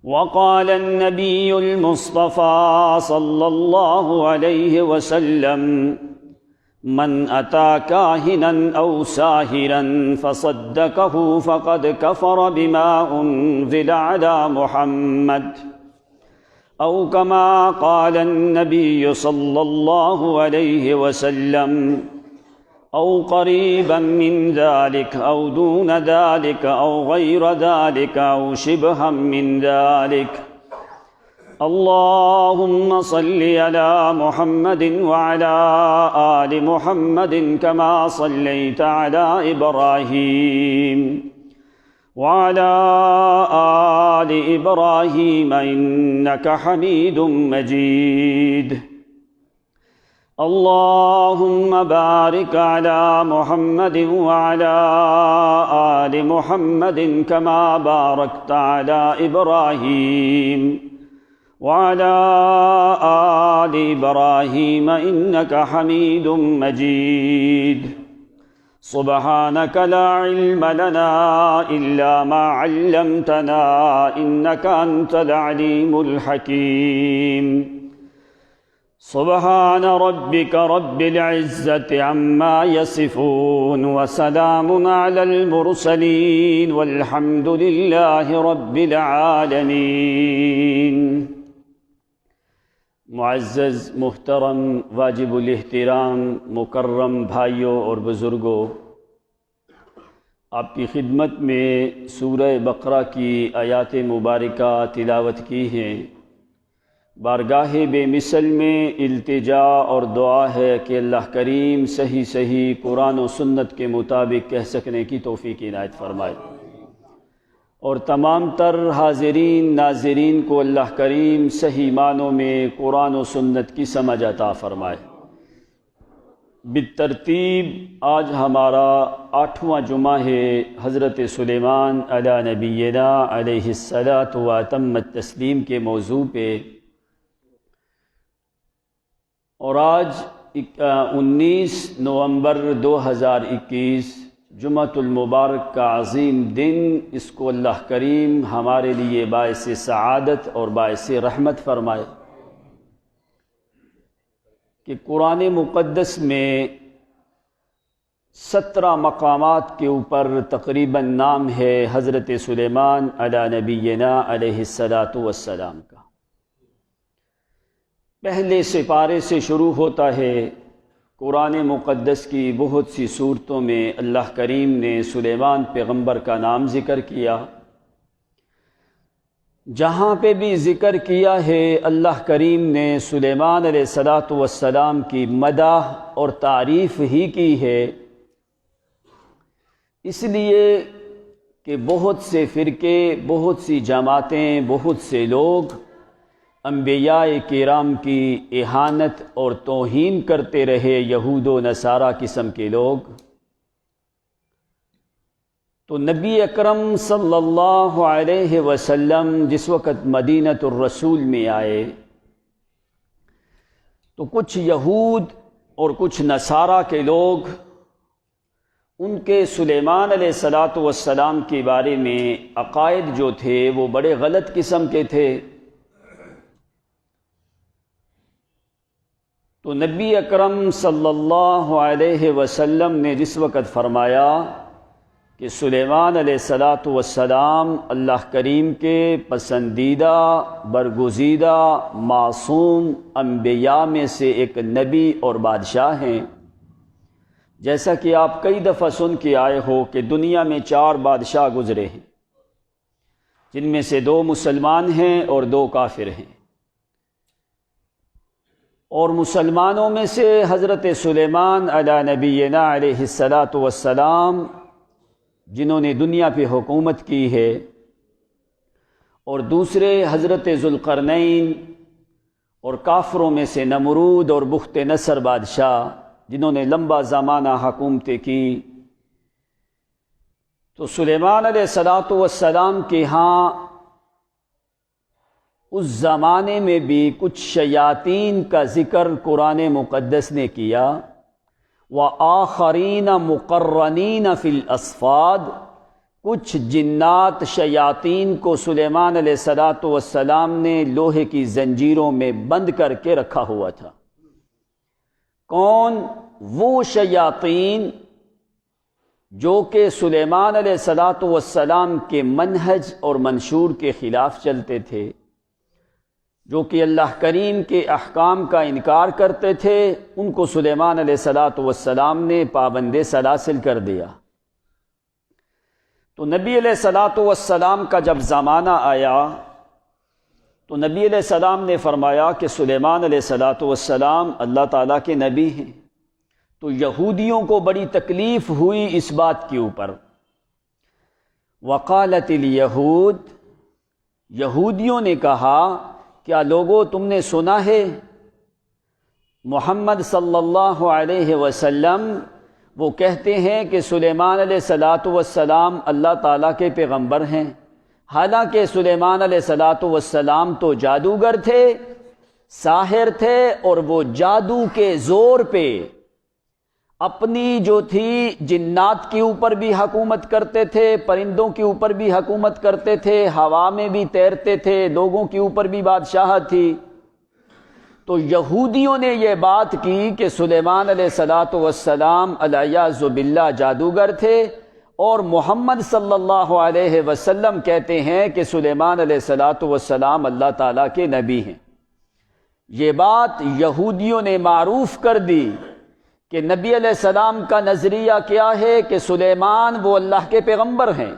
وقال النبي المصطفى صلى الله عليه وسلم: من أتى كاهنا أو ساهرا فصدقه فقد كفر بما أنزل على محمد، أو كما قال النبي صلى الله عليه وسلم، أو قريبا من ذلك أو دون ذلك أو غير ذلك أو شبها من ذلك. اللهم صل على محمد وعلى آل محمد كما صليت على إبراهيم وعلى آل إبراهيم إنك حميد مجيد. اللهم بارك على محمد وعلى آل محمد كما باركت على إبراهيم وعلى آل إبراهيم إنك حميد مجيد. سبحانك لا علم لنا إلا ما علمتنا إنك أنت العليم الحكيم. سبحان ربك رب العزة عما يصفون وسلام على المرسلين والحمد لله رب العالمين. معزز محترم واجب الاحترام مکرم بھائیوں اور بزرگوں، آپ کی خدمت میں سورہ بقرہ کی آیات مبارکہ تلاوت کی ہیں۔ بارگاہ بے مثل میں التجا اور دعا ہے کہ اللہ کریم صحیح قرآن و سنت کے مطابق کہہ سکنے کی توفیق عنایت فرمائے، اور تمام تر حاضرین ناظرین کو اللہ کریم صحیح معنوں میں قرآن و سنت کی سمجھ عطا فرمائے۔ بالترتیب آج ہمارا 8واں جمعہ ہے حضرت سلیمان علی نبینا علیہ الصلاۃ واتم التسلیم کے موضوع پہ، اور آج 19 نومبر 2021 جمعۃ المبارک کا عظیم دن، اس کو اللہ کریم ہمارے لیے باعث سعادت اور باعث رحمت فرمائے کہ قرآن مقدس میں 17 مقامات کے اوپر تقریباً نام ہے حضرت سلیمان علی نبینا علیہ الصلاۃ والسلام کا۔ پہلے سپارے سے شروع ہوتا ہے۔ قرآن مقدس کی بہت سی صورتوں میں اللہ کریم نے سلیمان پیغمبر کا نام ذکر کیا۔ جہاں پہ بھی ذکر کیا ہے اللہ کریم نے سلیمان علیہ الصلاۃ والسلام کی مدح اور تعریف ہی کی ہے، اس لیے کہ بہت سے فرقے، بہت سی جماعتیں، بہت سے لوگ انبیاء کرام کی اہانت اور توہین کرتے رہے، یہود و نصارہ قسم کے لوگ۔ تو نبی اکرم صلی اللہ علیہ وسلم جس وقت مدینۃ الرسول میں آئے تو کچھ یہود اور کچھ نصارہ کے لوگ ان کے سلیمان علیہ الصلاۃ والسلام کے بارے میں عقائد جو تھے وہ بڑے غلط قسم کے تھے۔ تو نبی اکرم صلی اللہ علیہ وسلم نے جس وقت فرمایا کہ سلیمان علیہ الصلاۃ والسلام اللہ کریم کے پسندیدہ برگزیدہ معصوم انبیاء میں سے ایک نبی اور بادشاہ ہیں، جیسا کہ آپ کئی دفعہ سن کے آئے ہو کہ دنیا میں 4 بادشاہ گزرے ہیں، جن میں سے 2 مسلمان ہیں اور 2 کافر ہیں، اور مسلمانوں میں سے حضرت سلیمان علی نبینا علیہ الصلاۃ والسلام جنہوں نے دنیا پہ حکومت کی ہے، اور دوسرے حضرت ذوالقرنین، اور کافروں میں سے نمرود اور بخت نصر بادشاہ جنہوں نے لمبا زمانہ حکومتیں کی۔ تو سلیمان علیہ الصلاۃ والسلام کے ہاں اس زمانے میں بھی کچھ شیاطین کا ذکر قرآن مقدس نے کیا، وآخرین مقرنین فی الاصفاد، کچھ جنات شیاطین کو سلیمان علیہ السلام نے لوہے کی زنجیروں میں بند کر کے رکھا ہوا تھا۔ کون؟ وہ شیاطین جو کہ سلیمان علیہ السلام کے منہج اور منشور کے خلاف چلتے تھے، جو کہ اللہ کریم کے احکام کا انکار کرتے تھے، ان کو سلیمان علیہ السلام نے پابند سلاسل کر دیا۔ تو نبی علیہ السلام کا جب زمانہ آیا تو نبی علیہ السلام نے فرمایا کہ سلیمان علیہ السلام اللہ تعالیٰ کے نبی ہیں۔ تو یہودیوں کو بڑی تکلیف ہوئی اس بات کے اوپر۔ وقالت الیہود، یہودیوں نے کہا، کیا لوگوں تم نے سنا ہے محمد صلی اللہ علیہ وسلم وہ کہتے ہیں کہ سلیمان علیہ السلام اللہ تعالیٰ کے پیغمبر ہیں، حالانکہ سلیمان علیہ السلام تو جادوگر تھے، ساحر تھے، اور وہ جادو کے زور پہ اپنی جو تھی جنات کے اوپر بھی حکومت کرتے تھے، پرندوں کے اوپر بھی حکومت کرتے تھے، ہوا میں بھی تیرتے تھے، لوگوں کے اوپر بھی بادشاہت تھی۔ تو یہودیوں نے یہ بات کی کہ سلیمان علیہ السلام علیاذ باللہ جادوگر تھے، اور محمد صلی اللہ علیہ وسلم کہتے ہیں کہ سلیمان علیہ السلام اللہ تعالیٰ کے نبی ہیں۔ یہ بات یہودیوں نے معروف کر دی کہ نبی علیہ السلام کا نظریہ کیا ہے کہ سلیمان وہ اللہ کے پیغمبر ہیں۔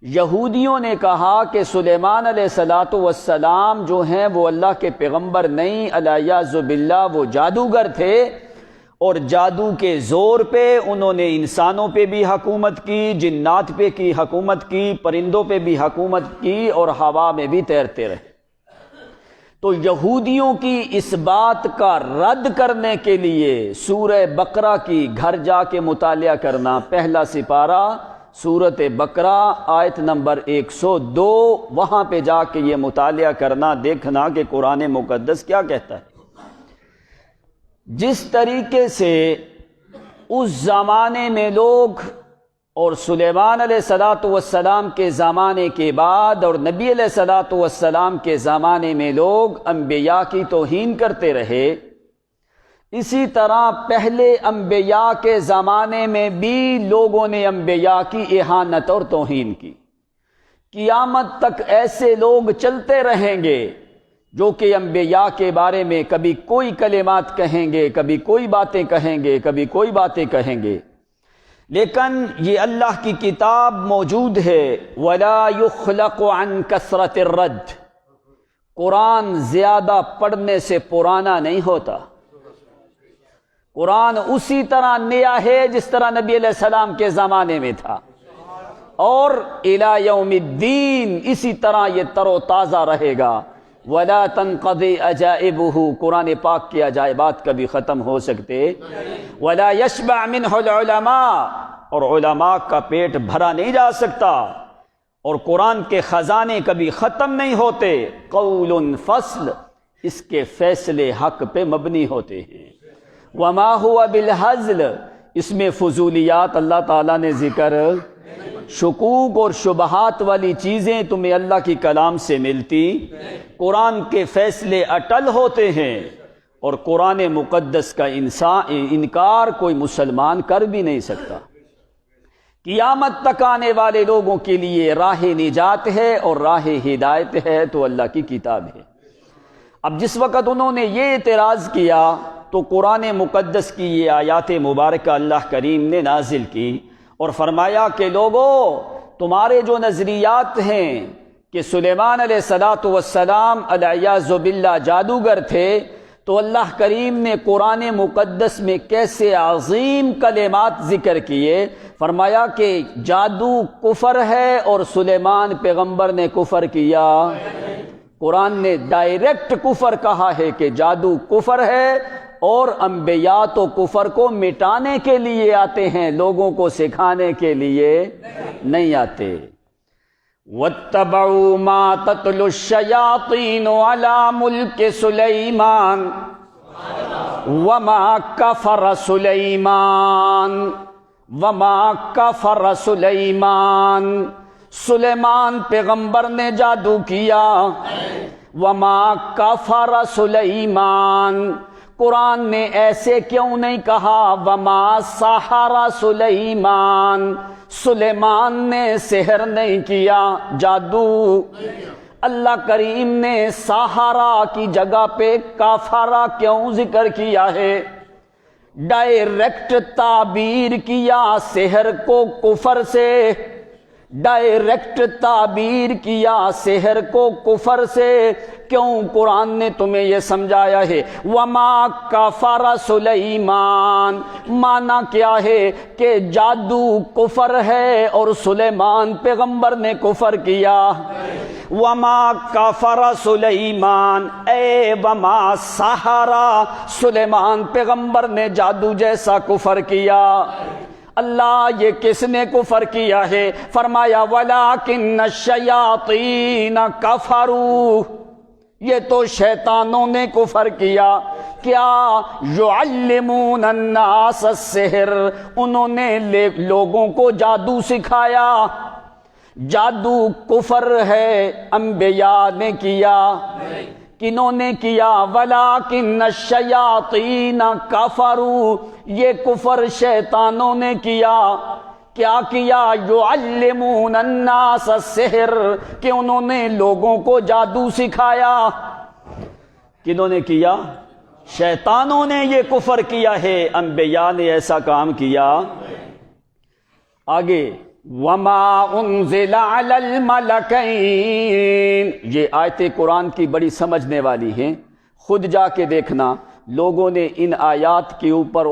یہودیوں نے کہا کہ سلیمان علیہ السلام جو ہیں وہ اللہ کے پیغمبر نہیں، علیاذ باللہ وہ جادوگر تھے، اور جادو کے زور پہ انہوں نے انسانوں پہ بھی حکومت کی، جنات پہ کی حکومت کی، پرندوں پہ بھی حکومت کی، اور ہوا میں بھی تیرتے رہے۔ تو یہودیوں کی اس بات کا رد کرنے کے لیے سورہ بقرہ کی گھر جا کے مطالعہ کرنا، پہلا سپارہ سورۃ بقرہ آیت نمبر 102، وہاں پہ جا کے یہ مطالعہ کرنا، دیکھنا کہ قرآن مقدس کیا کہتا ہے۔ جس طریقے سے اس زمانے میں لوگ اور سلیمان علیہ السلام کے زمانے کے بعد اور نبی علیہ السلام کے زمانے میں لوگ انبیاء کی توہین کرتے رہے، اسی طرح پہلے انبیاء کے زمانے میں بھی لوگوں نے انبیاء کی اہانت اور توہین کی۔ قیامت تک ایسے لوگ چلتے رہیں گے جو کہ انبیاء کے بارے میں کبھی کوئی کلمات کہیں گے، کبھی کوئی باتیں کہیں گے، کبھی کوئی باتیں کہیں گے، لیکن یہ اللہ کی کتاب موجود ہے۔ وَلَا يُخْلَقُ عَنْ كَثْرَةِ الرَّدِّ، قرآن زیادہ پڑھنے سے پرانا نہیں ہوتا۔ قرآن اسی طرح نیا ہے جس طرح نبی علیہ السلام کے زمانے میں تھا، اور الی یوم الدین اسی طرح یہ تر و تازہ رہے گا۔ وَلَا تَنْقَضِي عَجَائِبُهُ، قرآن پاک کی عجائبات کبھی ختم ہو سکتے۔ وَلَا يَشْبَعْ مِنْهُ الْعُلَمَاء، اور علماء کا پیٹ بھرا نہیں جا سکتا، اور قرآن کے خزانے کبھی ختم نہیں ہوتے۔ قول فصل، اس کے فیصلے حق پہ مبنی ہوتے ہیں۔ وَمَا هُوَ بِالْهَزْلِ، اس میں فضولیات اللہ تعالیٰ نے ذکر، شکوک اور شبہات والی چیزیں تمہیں اللہ کی کلام سے ملتی۔ قرآن کے فیصلے اٹل ہوتے ہیں، اور قرآن مقدس کا انکار کوئی مسلمان کر بھی نہیں سکتا۔ قیامت تک آنے والے لوگوں کے لیے راہ نجات ہے اور راہ ہدایت ہے تو اللہ کی کتاب ہے۔ اب جس وقت انہوں نے یہ اعتراض کیا تو قرآن مقدس کی یہ آیات مبارکہ اللہ کریم نے نازل کی اور فرمایا کہ لوگو، تمہارے جو نظریات ہیں کہ سلیمان علیہ السلام علیاذ باللہ جادوگر تھے، تو اللہ کریم نے قرآن مقدس میں کیسے عظیم کلمات ذکر کیے۔ فرمایا کہ جادو کفر ہے اور سلیمان پیغمبر نے کفر کیا۔ قرآن نے ڈائریکٹ کفر کہا ہے کہ جادو کفر ہے، اور انبیاء تو کفر کو مٹانے کے لیے آتے ہیں، لوگوں کو سکھانے کے لیے نہیں آتے۔ وَاتَّبَعُوا مَا تَتْلُو الشَّيَاطِينُ عَلَى مُلْكِ سُلَيْمَانَ وَمَا كَفَرَ سُلَيْمَانَ وما کفر سلیمان، سلیمان پیغمبر نے جادو کیا. وما کفر سلیمان، قرآن نے ایسے کیوں نہیں کہا وما سحر سلیمان، سلیمان نے سحر نہیں کیا، جادو. اللہ کریم نے سحرا کی جگہ پہ کافرا کیوں ذکر کیا ہے؟ ڈائریکٹ تعبیر کیا سحر کو کفر سے، ڈائریکٹ تعبیر کیا سحر کو کفر سے. کیوں قرآن نے تمہیں یہ سمجھایا ہے وما کفر سلیمان؟ معنی کیا ہے کہ جادو کفر ہے اور سلیمان پیغمبر نے کفر کیا. وما کفر سلیمان اے وما سحرا، سلیمان پیغمبر نے جادو جیسا کفر کیا. اللہ یہ کس نے کفر کیا ہے؟ فرمایا وَلَٰكِنَّ الشَّيَاطِينَ كَفَرُوا، یہ تو شیطانوں نے کفر کیا. کیا؟ يُعَلِّمُونَ النَّاسَ السِّحْرَ، انہوں نے لوگوں کو جادو سکھایا. جادو کفر ہے، انبیاء نے کیا. کنہوں نے کیا؟ وَلَٰكِنَّ الشَّيَاطِينَ كَفَرُوا، یہ کفر شیطانوں نے کیا. کیا کیا؟ يُعَلِّمُونَ النَّاسَ السِّحْرَ، کہ انہوں نے لوگوں کو جادو سکھایا. کنہوں نے کیا؟ شیطانوں نے یہ کفر کیا ہے، انبیاء نے ایسا کام کیا. آگے وَمَا أُنزِلَ عَلَى الْمَلَكَيْنِ، یہ آیتیں قرآن کی بڑی سمجھنے والی ہیں. خود جا کے دیکھنا لوگوں نے ان آیات کے اوپر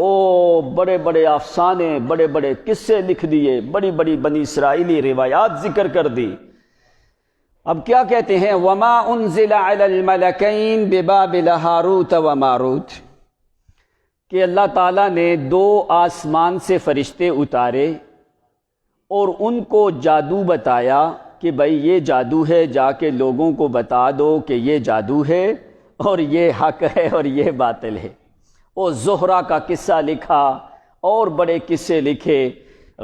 بڑے بڑے افسانے، بڑے بڑے قصے لکھ دیے، بڑی بڑی بنی اسرائیلی روایات ذکر کر دی. اب کیا کہتے ہیں؟ وَمَا أُنزِلَ عَلَى الْمَلَكَيْنِ بِبَابِلَ هَارُوتَ وَمَارُوتَ، کہ اللہ تعالیٰ نے 2 آسمان سے فرشتے اتارے اور ان کو جادو بتایا کہ بھائی یہ جادو ہے، جا کے لوگوں کو بتا دو کہ یہ جادو ہے اور یہ حق ہے اور یہ باطل ہے. اور زہرہ کا قصہ لکھا اور بڑے قصے لکھے،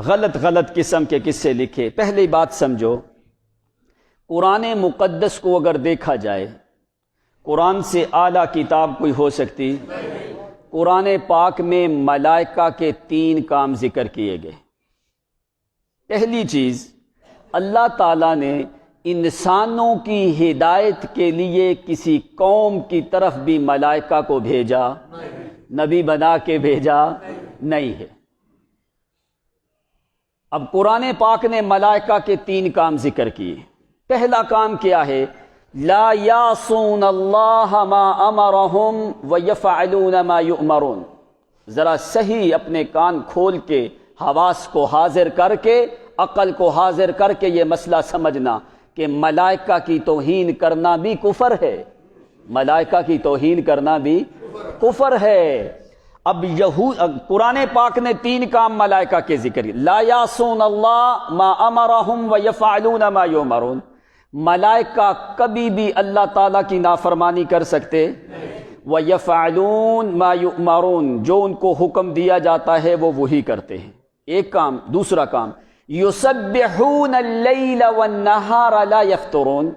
غلط غلط قسم کے قصے لکھے. پہلی بات سمجھو، قرآن مقدس کو اگر دیکھا جائے، قرآن سے اعلیٰ کتاب کوئی ہو سکتی؟ قرآن پاک میں ملائکہ کے 3 کام ذکر کیے گئے. پہلی چیز، اللہ تعالیٰ نے انسانوں کی ہدایت کے لیے کسی قوم کی طرف بھی ملائکہ کو بھیجا؟ نبی بنا کے بھیجا نہیں ہے. اب قرآن پاک نے ملائکہ کے 3 کام ذکر کیے. پہلا کام کیا ہے؟ لا یعصون اللہ ما امرہم ویفعلون ما یؤمرون. ذرا صحیح اپنے کان کھول کے، حواس کو حاضر کر کے، عقل کو حاضر کر کے یہ مسئلہ سمجھنا کہ ملائکہ کی توہین کرنا بھی کفر ہے. ملائکہ کی توہین کرنا بھی کفر ہے. اب قرآن پاک نے 3 کام ملائکہ کے ذکر کیے. لا یعصون اللہ ما امرہم ویفعلون ما یؤمرون. ملائکہ کبھی بھی اللہ تعالیٰ کی نافرمانی کر سکتے؟ وَيَفْعَلُونَ مَا يُؤْمَرُونَ، جو ان کو حکم دیا جاتا ہے وہ وہی کرتے ہیں. ایک کام. دوسرا کام، يُسَبِّحُونَ اللَّيْلَ وَالنَّهَارَ لَا يَفْتُرُونَ،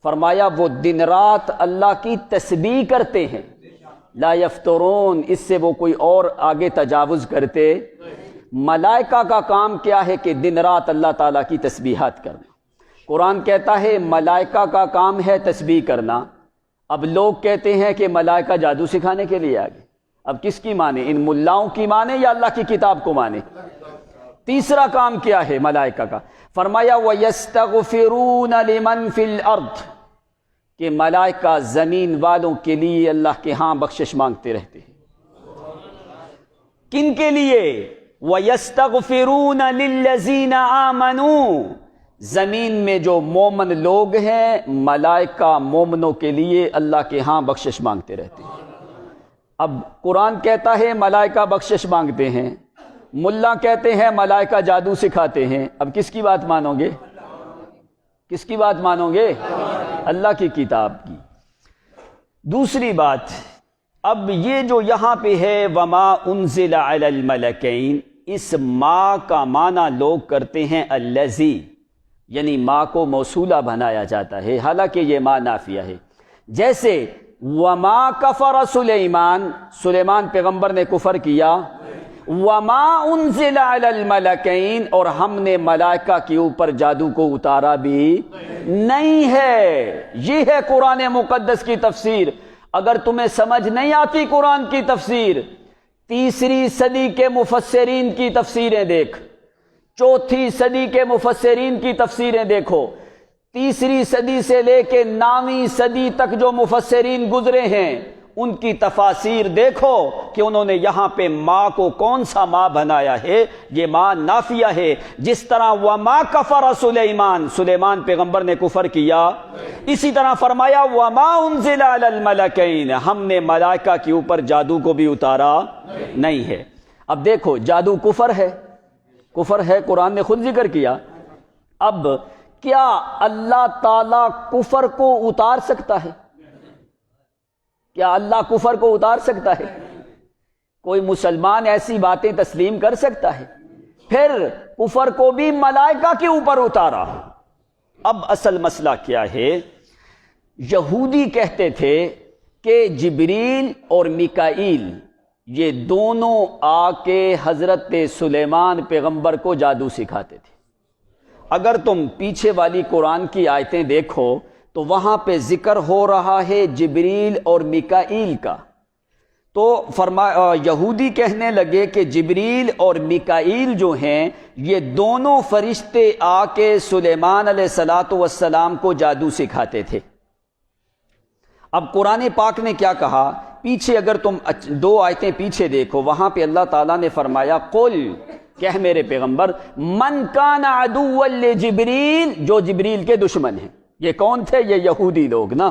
فرمایا وہ دن رات اللہ کی تسبیح کرتے ہیں. لا یفترون، اس سے وہ کوئی اور آگے تجاوز کرتے. ملائکہ کا کام کیا ہے؟ کہ دن رات اللہ تعالیٰ کی تسبیحات کرنا. قرآن کہتا ہے ملائکہ کا کام ہے تسبیح کرنا. اب لوگ کہتے ہیں کہ ملائکہ جادو سکھانے کے لیے آگے. اب کس کی مانے؟ ان ملاؤں کی مانے یا اللہ کی کتاب کو مانے؟ تیسرا کام کیا ہے ملائکہ کا؟ فرمایا وَيَسْتَغْفِرُونَ لِمَنْ فِي الْأَرْضِ، کہ ملائکہ زمین والوں کے لیے اللہ کے ہاں بخشش مانگتے رہتے ہیں. کن کے لیے؟ وَيَسْتَغْفِرُونَ لِلَّذِينَ آمَنُوا، زمین میں جو مومن لوگ ہیں ملائکہ مومنوں کے لیے اللہ کے ہاں بخشش مانگتے رہتے ہیں. اب قرآن کہتا ہے ملائکہ بخشش مانگتے ہیں، ملا کہتے ہیں ملائکہ جادو سکھاتے ہیں. اب کس کی بات مانو گے؟ کس کی بات مانو گے؟ اللہ کی کتاب کی. دوسری بات، اب یہ جو یہاں پہ ہے وما انزل علی الملکین، اس ما کا معنی لوگ کرتے ہیں الذی، یعنی ما کو موصولہ بنایا جاتا ہے، حالانکہ یہ ما نافیہ ہے۔ جیسے وما کفر سلیمان، سلیمان پیغمبر نے کفر کیا، وما انزل علی الملکین، اور ہم نے ملائکہ کے اوپر جادو کو اتارا بھی نہیں ہے۔ یہ ہے قرآن مقدس کی تفسیر۔ اگر تمہیں سمجھ نہیں آتی قرآن کی تفسیر، تیسری صدی کے مفسرین کی تفسیریں دیکھ، چوتھی صدی کے مفسرین کی تفسیریں دیکھو، تیسری صدی سے لے کے 9ویں صدی تک جو مفسرین گزرے ہیں ان کی تفاسیر دیکھو کہ انہوں نے یہاں پہ ما کو کون سا ما بنایا ہے، یہ ما نافیہ ہے۔ جس طرح وما کفر سلیمان، سلیمان پیغمبر نے کفر کیا، اسی طرح فرمایا وما انزل علی الملکین، ہم نے ملائکہ کے اوپر جادو کو بھی اتارا نہیں ہے۔ اب دیکھو جادو کفر ہے، کفر ہے، قرآن نے خود ذکر کیا۔ اب کیا اللہ تعالی کفر کو اتار سکتا ہے؟ کیا اللہ کفر کو اتار سکتا ہے؟ کوئی مسلمان ایسی باتیں تسلیم کر سکتا ہے؟ پھر کفر کو بھی ملائکہ کے اوپر اتارا۔ اب اصل مسئلہ کیا ہے؟ یہودی کہتے تھے کہ جبریل اور میکائیل یہ دونوں آ کے حضرت سلیمان پیغمبر کو جادو سکھاتے تھے۔ اگر تم پیچھے والی قرآن کی آیتیں دیکھو تو وہاں پہ ذکر ہو رہا ہے جبریل اور میکائیل کا، تو یہودی کہنے لگے کہ جبریل اور میکائیل جو ہیں یہ دونوں فرشتے آ کے سلیمان علیہ السلام کو جادو سکھاتے تھے۔ اب قرآن پاک نے کیا کہا؟ پیچھے اگر تم 2 آیتیں پیچھے دیکھو، وہاں پہ اللہ تعالیٰ نے فرمایا قل، کہہ میرے پیغمبر، من کان عدوا لجبریل، جو جبریل کے دشمن ہیں۔ یہ کون تھے؟ یہ یہودی لوگ نا۔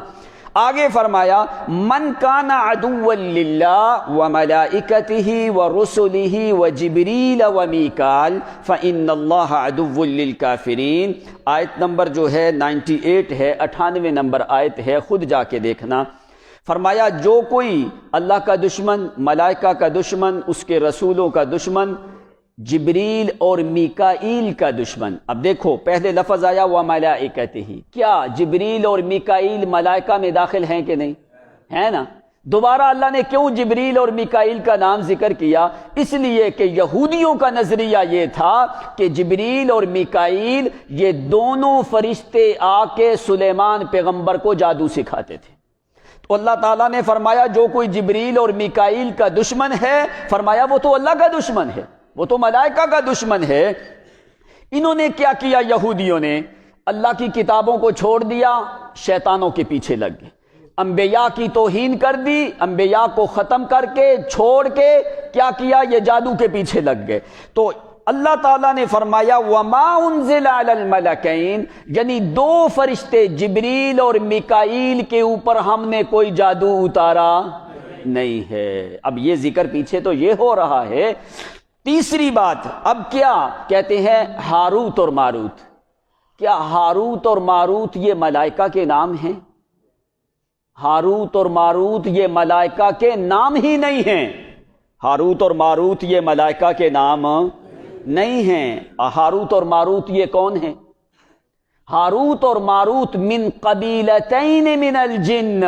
آگے فرمایا من کان عدوا للہ وملائکتہ ورسلہ وجبریل ومیکال فإن اللہ عدو للکافرین۔ آیت نمبر جو ہے 98 ہے، 98 نمبر آیت ہے، خود جا کے دیکھنا۔ فرمایا جو کوئی اللہ کا دشمن، ملائکہ کا دشمن، اس کے رسولوں کا دشمن، جبریل اور میکائیل کا دشمن۔ اب دیکھو پہلے لفظ آیا وملائکتہ، کیا جبریل اور میکائیل ملائکہ میں داخل ہیں کہ نہیں؟ ہے نا۔ دوبارہ اللہ نے کیوں جبریل اور میکائیل کا نام ذکر کیا؟ اس لیے کہ یہودیوں کا نظریہ یہ تھا کہ جبریل اور میکائیل یہ دونوں فرشتے آ کے سلیمان پیغمبر کو جادو سکھاتے تھے۔ تو اللہ تعالیٰ نے فرمایا جو کوئی جبریل اور میکائیل کا دشمن ہے، فرمایا وہ تو اللہ کا دشمن ہے، وہ تو ملائکہ کا دشمن ہے۔ انہوں نے کیا کیا؟ یہودیوں نے اللہ کی کتابوں کو چھوڑ دیا، شیطانوں کے پیچھے لگ گئے، انبیاء کی توہین کر دی، انبیاء کو ختم کر کے چھوڑ کے کیا کیا؟ یہ جادو کے پیچھے لگ گئے۔ تو اللہ تعالیٰ نے فرمایا وما انزل علی الملکین، یعنی 2 فرشتے جبریل اور میکائیل کے اوپر ہم نے کوئی جادو اتارا نہیں ہے۔ اب یہ ذکر پیچھے تو یہ ہو رہا ہے۔ تیسری بات اب کیا کہتے ہیں؟ ہاروت اور ماروت۔ کیا ہاروت اور ماروت یہ ملائکہ کے نام ہیں؟ ہاروت اور ماروت یہ ملائکہ کے نام ہی نہیں ہیں۔ ہاروت اور ماروت یہ ملائکہ کے نام نہیں ہیں۔ ہاروت اور ماروت یہ کون ہیں؟ ہاروت اور ماروت من قبیلتین من الجن،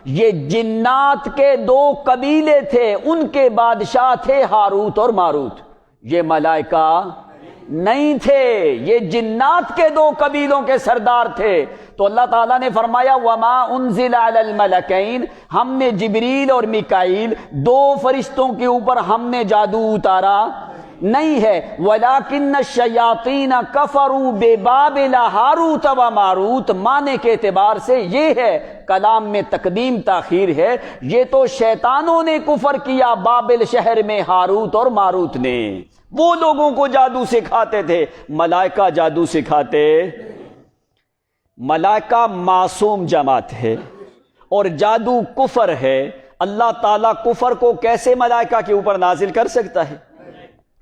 یہ جنات کے 2 قبیلے تھے، ان کے بادشاہ تھے ہاروت اور ماروت، یہ ملائکہ نہیں تھے، یہ جنات کے 2 قبیلوں کے سردار تھے۔ تو اللہ تعالیٰ نے فرمایا وما انزل علی الملکین، ہم نے جبریل اور میکائیل 2 فرشتوں کے اوپر ہم نے جادو اتارا نہیں ہے۔ وَلَٰكِنَّ الشَّيَاطِينَ كَفَرُوا بِبَابِلَ ہاروت و ماروت، معنی کے اعتبار سے یہ ہے، کلام میں تقدیم تاخیر ہے، یہ تو شیطانوں نے کفر کیا بابل شہر میں ہاروت اور ماروت نے۔ وہ لوگوں کو جادو سکھاتے تھے، ملائکہ جادو سکھاتے۔ ملائکہ معصوم جماعت ہے اور جادو کفر ہے۔ اللہ تعالیٰ کفر کو کیسے ملائکہ کے اوپر نازل کر سکتا ہے؟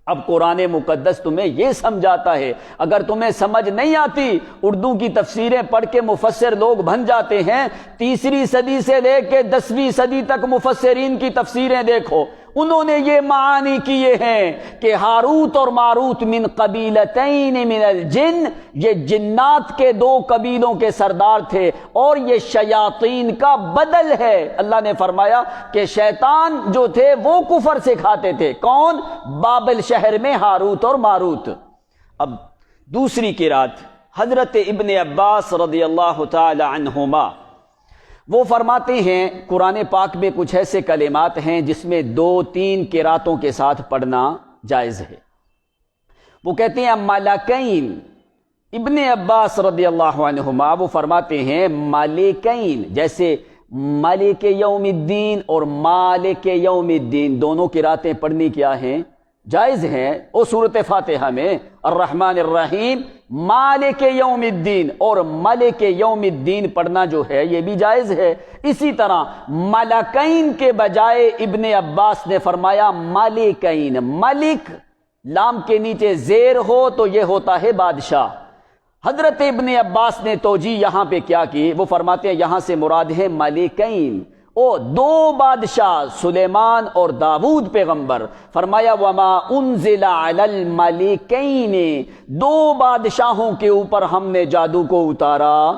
اب قرآن مقدس تمہیں یہ سمجھاتا ہے۔ اگر تمہیں سمجھ نہیں آتی، اردو کی تفسیریں پڑھ کے مفسر لوگ بن جاتے ہیں، تیسری صدی سے لے کے 10ویں صدی تک مفسرین کی تفسیریں دیکھو، انہوں نے یہ معانی کیے ہیں کہ ہاروت اور ماروت من قبیلتین من الجن، یہ جنات کے دو قبیلوں کے سردار تھے اور یہ شیاطین کا بدل ہے۔ اللہ نے فرمایا کہ شیطان جو تھے وہ کفر سکھاتے تھے۔ کون؟ بابل شہر میں ہاروت اور ماروت۔ اب دوسری قرات حضرت ابن عباس رضی اللہ تعالی عنہما وہ فرماتے ہیں قرآن پاک میں کچھ ایسے کلمات ہیں جس میں 2-3 قراتوں کے ساتھ پڑھنا جائز ہے۔ وہ کہتے ہیں ملکین، ابن عباس رضی اللہ عنہما وہ فرماتے ہیں ملکین، جیسے مالک یوم الدین اور مالک یوم الدین دونوں قراتیں پڑھنی کیا ہیں؟ جائز ہیں۔ اور سورۃ فاتحہ میں الرحمن الرحیم مالک یوم الدین اور ملک یوم الدین پڑھنا جو ہے یہ بھی جائز ہے۔ اسی طرح ملکین کے بجائے ابن عباس نے فرمایا ملکین، ملک لام کے نیچے زیر ہو تو یہ ہوتا ہے بادشاہ۔ حضرت ابن عباس نے توجیہ یہاں پہ کیا کی؟ وہ فرماتے ہیں یہاں سے مراد ہے ملکین، او 2 بادشاہ سلیمان اور داود پیغمبر۔ فرمایا وما انزل علی الملکین، 2 بادشاہوں کے اوپر ہم نے جادو کو اتارا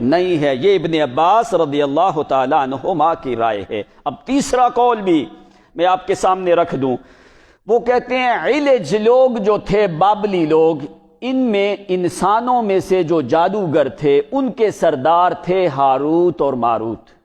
نہیں ہے۔ یہ ابن عباس رضی اللہ تعالی عنہما کی رائے ہے۔ اب تیسرا قول بھی میں آپ کے سامنے رکھ دوں۔ وہ کہتے ہیں علج لوگ جو تھے، بابلی لوگ، ان میں انسانوں میں سے جو جادوگر تھے ان کے سردار تھے ہاروت اور ماروت۔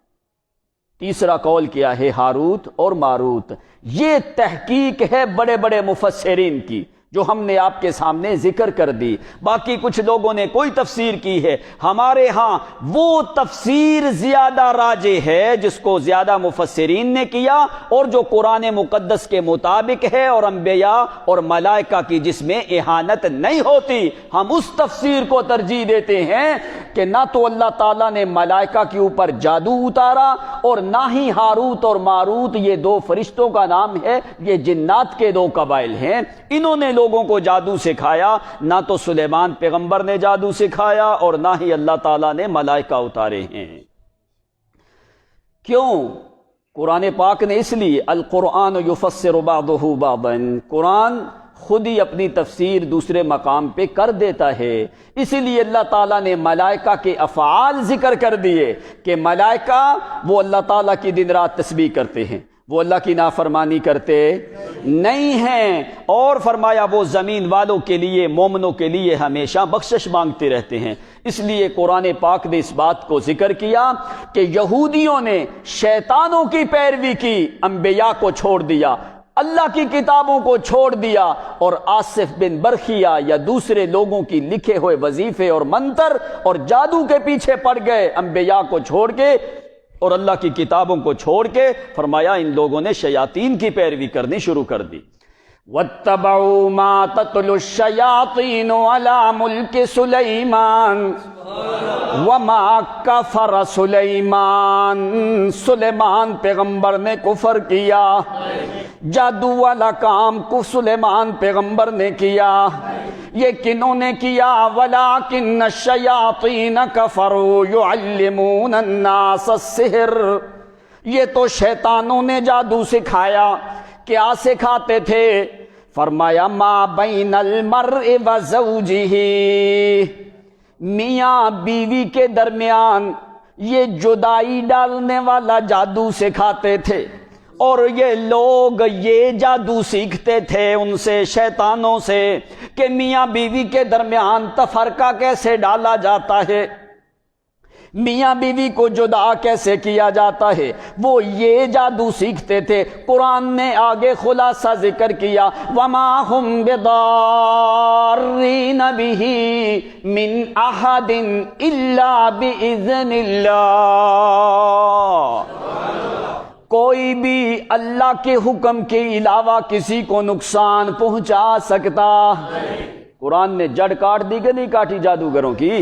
تیسرا قول کیا ہے؟ ہاروت اور ماروت۔ یہ تحقیق ہے بڑے بڑے مفسرین کی جو ہم نے آپ کے سامنے ذکر کر دی۔ باقی کچھ لوگوں نے کوئی تفسیر کی ہے، ہمارے ہاں وہ تفسیر زیادہ راجح ہے جس کو زیادہ مفسرین نے کیا اور جو قرآن مقدس کے مطابق ہے اور انبیاء اور ملائکہ کی جس میں اہانت نہیں ہوتی۔ ہم اس تفسیر کو ترجیح دیتے ہیں کہ نہ تو اللہ تعالیٰ نے ملائکہ کے اوپر جادو اتارا اور نہ ہی ہاروت اور ماروت یہ 2 فرشتوں کا نام ہے، یہ جنات کے 2 قبائل ہیں۔ انہوں نے لوگوں کو جادو سکھایا، نہ تو سلیمان پیغمبر نے جادو سکھایا اور نہ ہی اللہ تعالیٰ نے ملائکہ اتارے ہیں۔ کیوں؟ قرآن پاک نے اس لیے القرآن یفسر بعضہ بعضا، قرآن خود ہی اپنی تفسیر دوسرے مقام پہ کر دیتا ہے۔ اسی لیے اللہ تعالیٰ نے ملائکہ کے افعال ذکر کر دیے کہ ملائکہ وہ اللہ تعالیٰ کی دن رات تسبیح کرتے ہیں، وہ اللہ کی نافرمانی کرتے نہیں ہیں، اور فرمایا وہ زمین والوں کے لیے، مومنوں کے لیے ہمیشہ بخشش مانگتے رہتے ہیں۔ اس لیے قرآن پاک نے اس بات کو ذکر کیا کہ یہودیوں نے شیطانوں کی پیروی کی، انبیاء کو چھوڑ دیا، اللہ کی کتابوں کو چھوڑ دیا، اور آصف بن برخیہ یا دوسرے لوگوں کی لکھے ہوئے وظیفے اور منتر اور جادو کے پیچھے پڑ گئے، انبیاء کو چھوڑ کے اور اللہ کی کتابوں کو چھوڑ کے۔ فرمایا ان لوگوں نے شیاطین کی پیروی کرنی شروع کر دی۔ وَاتَّبَعُوا مَا تَتْلُو الشَّيَاطِينُ عَلَى مُلْكِ سُلَيْمَانَ وَمَا كَفَرَ سُلَيْمَانَ، سلیمان پیغمبر نے کفر کیا، جادو والا کام کو سلیمان پیغمبر نے کیا۔ یہ کنہوں نے کیا؟ وَلَٰكِنَّ الشَّيَاطِينَ كَفَرُوا يُعَلِّمُونَ النَّاسَ السِّحْرَ، یہ تو شیطانوں نے جادو سکھایا۔ کیا سکھاتے تھے؟ فرمایا ما بین المرء وزوجہ، میاں بیوی کے درمیان یہ جدائی ڈالنے والا جادو سکھاتے تھے، اور یہ لوگ یہ جادو سیکھتے تھے ان سے، شیطانوں سے، کہ میاں بیوی کے درمیان تفرقہ کیسے ڈالا جاتا ہے، میاں بیوی کو جدا کیسے کیا جاتا ہے، وہ یہ جادو سیکھتے تھے۔ قرآن نے آگے خلاصہ ذکر کیا وَمَا هُمْ بِضَارِّينَ بِهِ مِنْ أَحَدٍ إِلَّا بِإِذْنِ اللَّهِ، کوئی بھی اللہ کے حکم کے علاوہ کسی کو نقصان پہنچا سکتا۔ قرآن نے جڑ کاٹ دی کہ نہیں کاٹی جادوگروں کی؟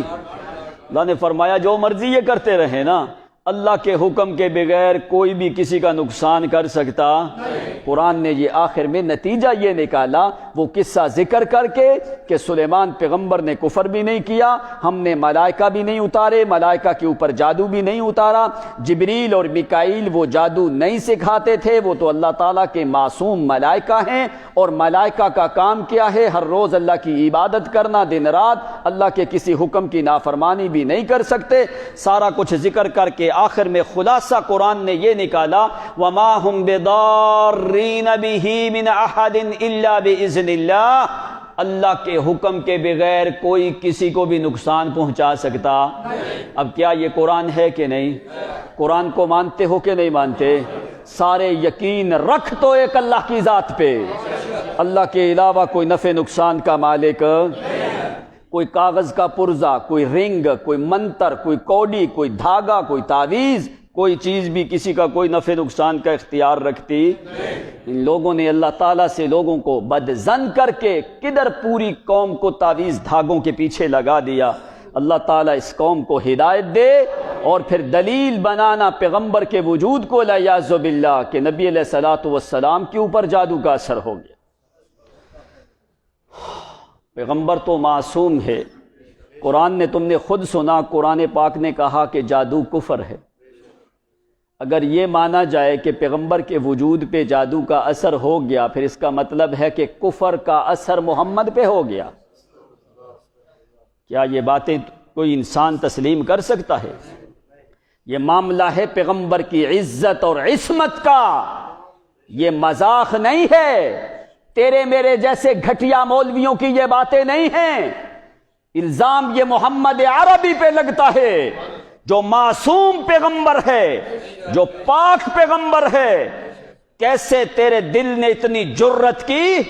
اللہ نے فرمایا جو مرضی یہ کرتے رہے نا، اللہ کے حکم کے بغیر کوئی بھی کسی کا نقصان کر سکتا قرآن نے یہ آخر میں نتیجہ یہ نکالا، وہ قصہ ذکر کر کے کہ سلیمان پیغمبر نے کفر بھی نہیں کیا، ہم نے ملائکہ بھی نہیں اتارے، ملائکہ کے اوپر جادو بھی نہیں اتارا، جبریل اور میکائیل وہ جادو نہیں سکھاتے تھے، وہ تو اللہ تعالیٰ کے معصوم ملائکہ ہیں، اور ملائکہ کا کام کیا ہے؟ ہر روز اللہ کی عبادت کرنا، دن رات اللہ کے کسی حکم کی نافرمانی بھی نہیں کر سکتے۔ سارا کچھ ذکر کر کے آخر میں خلاصہ قرآن نے یہ نکالا، وَمَا هُمْ بِضَارِّينَ بِهِ مِنْ أَحَدٍ إِلَّا بِإِذْنِ اللَّهِ، اللہ کے حکم کے بغیر کوئی کسی کو بھی نقصان پہنچا سکتا۔ اب کیا یہ قرآن ہے کہ نہیں؟ قرآن کو مانتے ہو کہ نہیں مانتے؟ سارے یقین رکھ تو ایک اللہ کی ذات پہ، اللہ کے علاوہ کوئی نفع نقصان کا مالک، کوئی کاغذ کا پرزہ، کوئی رنگ، کوئی منتر، کوئی کوڈی، کوئی دھاگا، کوئی تعویذ، کوئی چیز بھی کسی کا کوئی نفع نقصان کا اختیار رکھتی۔ ان لوگوں نے اللہ تعالیٰ سے لوگوں کو بدظن کر کے کدھر پوری قوم کو تعویذ دھاگوں کے پیچھے لگا دیا۔ اللہ تعالیٰ اس قوم کو ہدایت دے، اور پھر دلیل بنانا پیغمبر کے وجود کو والعیاذ باللہ کہ نبی علیہ الصلوۃ والسلام کے اوپر جادو کا اثر ہو گیا۔ پیغمبر تو معصوم ہے، قرآن نے تم نے خود سنا، قرآن پاک نے کہا کہ جادو کفر ہے۔ اگر یہ مانا جائے کہ پیغمبر کے وجود پہ جادو کا اثر ہو گیا، پھر اس کا مطلب ہے کہ کفر کا اثر محمد پہ ہو گیا۔ کیا یہ باتیں کوئی انسان تسلیم کر سکتا ہے؟ یہ معاملہ ہے پیغمبر کی عزت اور عصمت کا، یہ مذاق نہیں ہے۔ تیرے میرے جیسے گھٹیا مولویوں کی یہ باتیں نہیں ہیں۔ الزام یہ محمد عربی پہ لگتا ہے، جو معصوم پیغمبر ہے، جو پاک پیغمبر ہے۔ کیسے تیرے دل نے اتنی جرت کی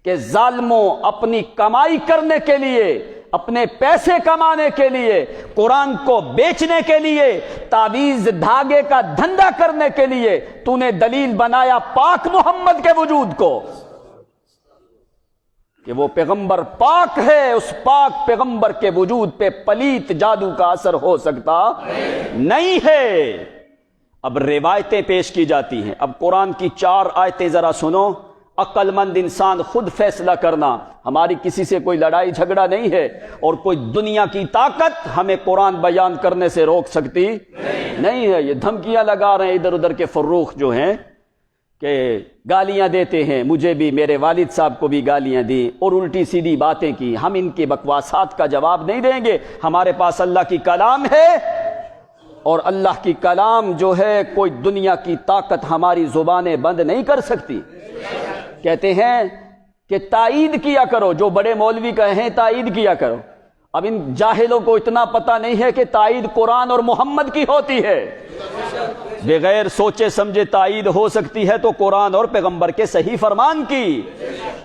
کہ ظالموں اپنی کمائی کرنے کے لیے، اپنے پیسے کمانے کے لیے، قرآن کو بیچنے کے لیے، تعویذ دھاگے کا دھندا کرنے کے لیے تو نے دلیل بنایا پاک محمد کے وجود کو کہ وہ پیغمبر پاک ہے، اس پاک پیغمبر کے وجود پہ پلیت جادو کا اثر ہو سکتا نہیں ہے۔ اب روایتیں پیش کی جاتی ہیں۔ اب قرآن کی 4 آیتیں ذرا سنو۔ عقل مند انسان خود فیصلہ کرنا، ہماری کسی سے کوئی لڑائی جھگڑا نہیں ہے، اور کوئی دنیا کی طاقت ہمیں قرآن بیان کرنے سے روک سکتی نہیں ہے۔ یہ دھمکیاں لگا رہے ہیں ادھر ادھر کے فروخ جو ہیں کہ گالیاں دیتے ہیں، مجھے بھی، میرے والد صاحب کو بھی گالیاں دی اور الٹی سیدھی باتیں کی۔ ہم ان کی بکواسات کا جواب نہیں دیں گے۔ ہمارے پاس اللہ کی کلام ہے، اور اللہ کی کلام جو ہے کوئی دنیا کی طاقت ہماری زبانیں بند نہیں کر سکتی۔ کہتے ہیں کہ تائید کیا کرو، جو بڑے مولوی کہیں تائید کیا کرو۔ اب ان جاہلوں کو اتنا پتہ نہیں ہے کہ تائید قرآن اور محمد کی ہوتی ہے۔ بغیر سوچے سمجھے تائید ہو سکتی ہے تو قرآن اور پیغمبر کے صحیح فرمان کی۔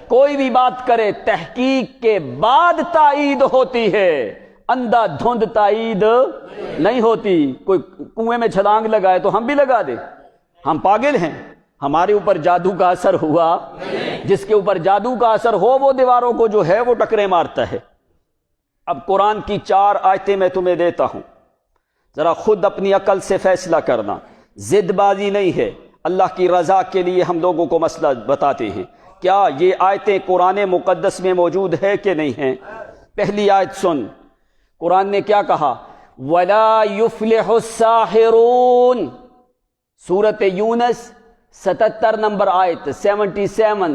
کوئی بھی بات کرے تحقیق کے بعد تائید ہوتی ہے، اندھا دھند تائید نہیں ہوتی۔ کوئی کنویں میں چھلانگ لگائے تو ہم بھی لگا دیں؟ ہم پاگل ہیں؟ ہمارے اوپر جادو کا اثر ہوا؟ جس کے اوپر جادو کا اثر ہو وہ دیواروں کو جو ہے وہ ٹکرے مارتا ہے۔ اب قرآن کی 4 آیتیں میں تمہیں دیتا ہوں، ذرا خود اپنی عقل سے فیصلہ کرنا۔ ضد بازی نہیں ہے، اللہ کی رضا کے لیے ہم لوگوں کو مسئلہ بتاتے ہیں۔ کیا یہ آیتیں قرآن مقدس میں موجود ہے کہ نہیں ہیں؟ پہلی آیت سن، قرآن نے کیا کہا؟ وَلَا يُفْلِحُ السَّاحِرُونَ، سورۃ یونس 77 نمبر آیت، 77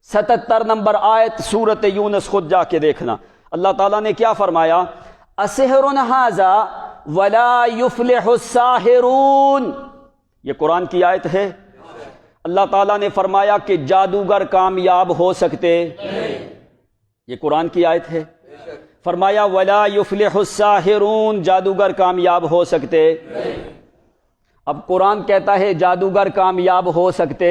77 نمبر آیت سورۃ یونس، خود جا کے دیکھنا۔ اللہ تعالیٰ نے کیا فرمایا؟ اَسِحْرٌ هَذَا وَلَا يُفْلِحُ السَّاحِرُونَ، یہ قرآن کی آیت ہے۔ اللہ تعالیٰ نے فرمایا کہ جادوگر کامیاب ہو سکتے، یہ قرآن کی آیت ہے۔ فرمایا وَلَا يُفْلِحُ السَّاحِرُونَ، جادوگر کامیاب ہو سکتے۔ اب قرآن کہتا ہے جادوگر کامیاب ہو سکتے۔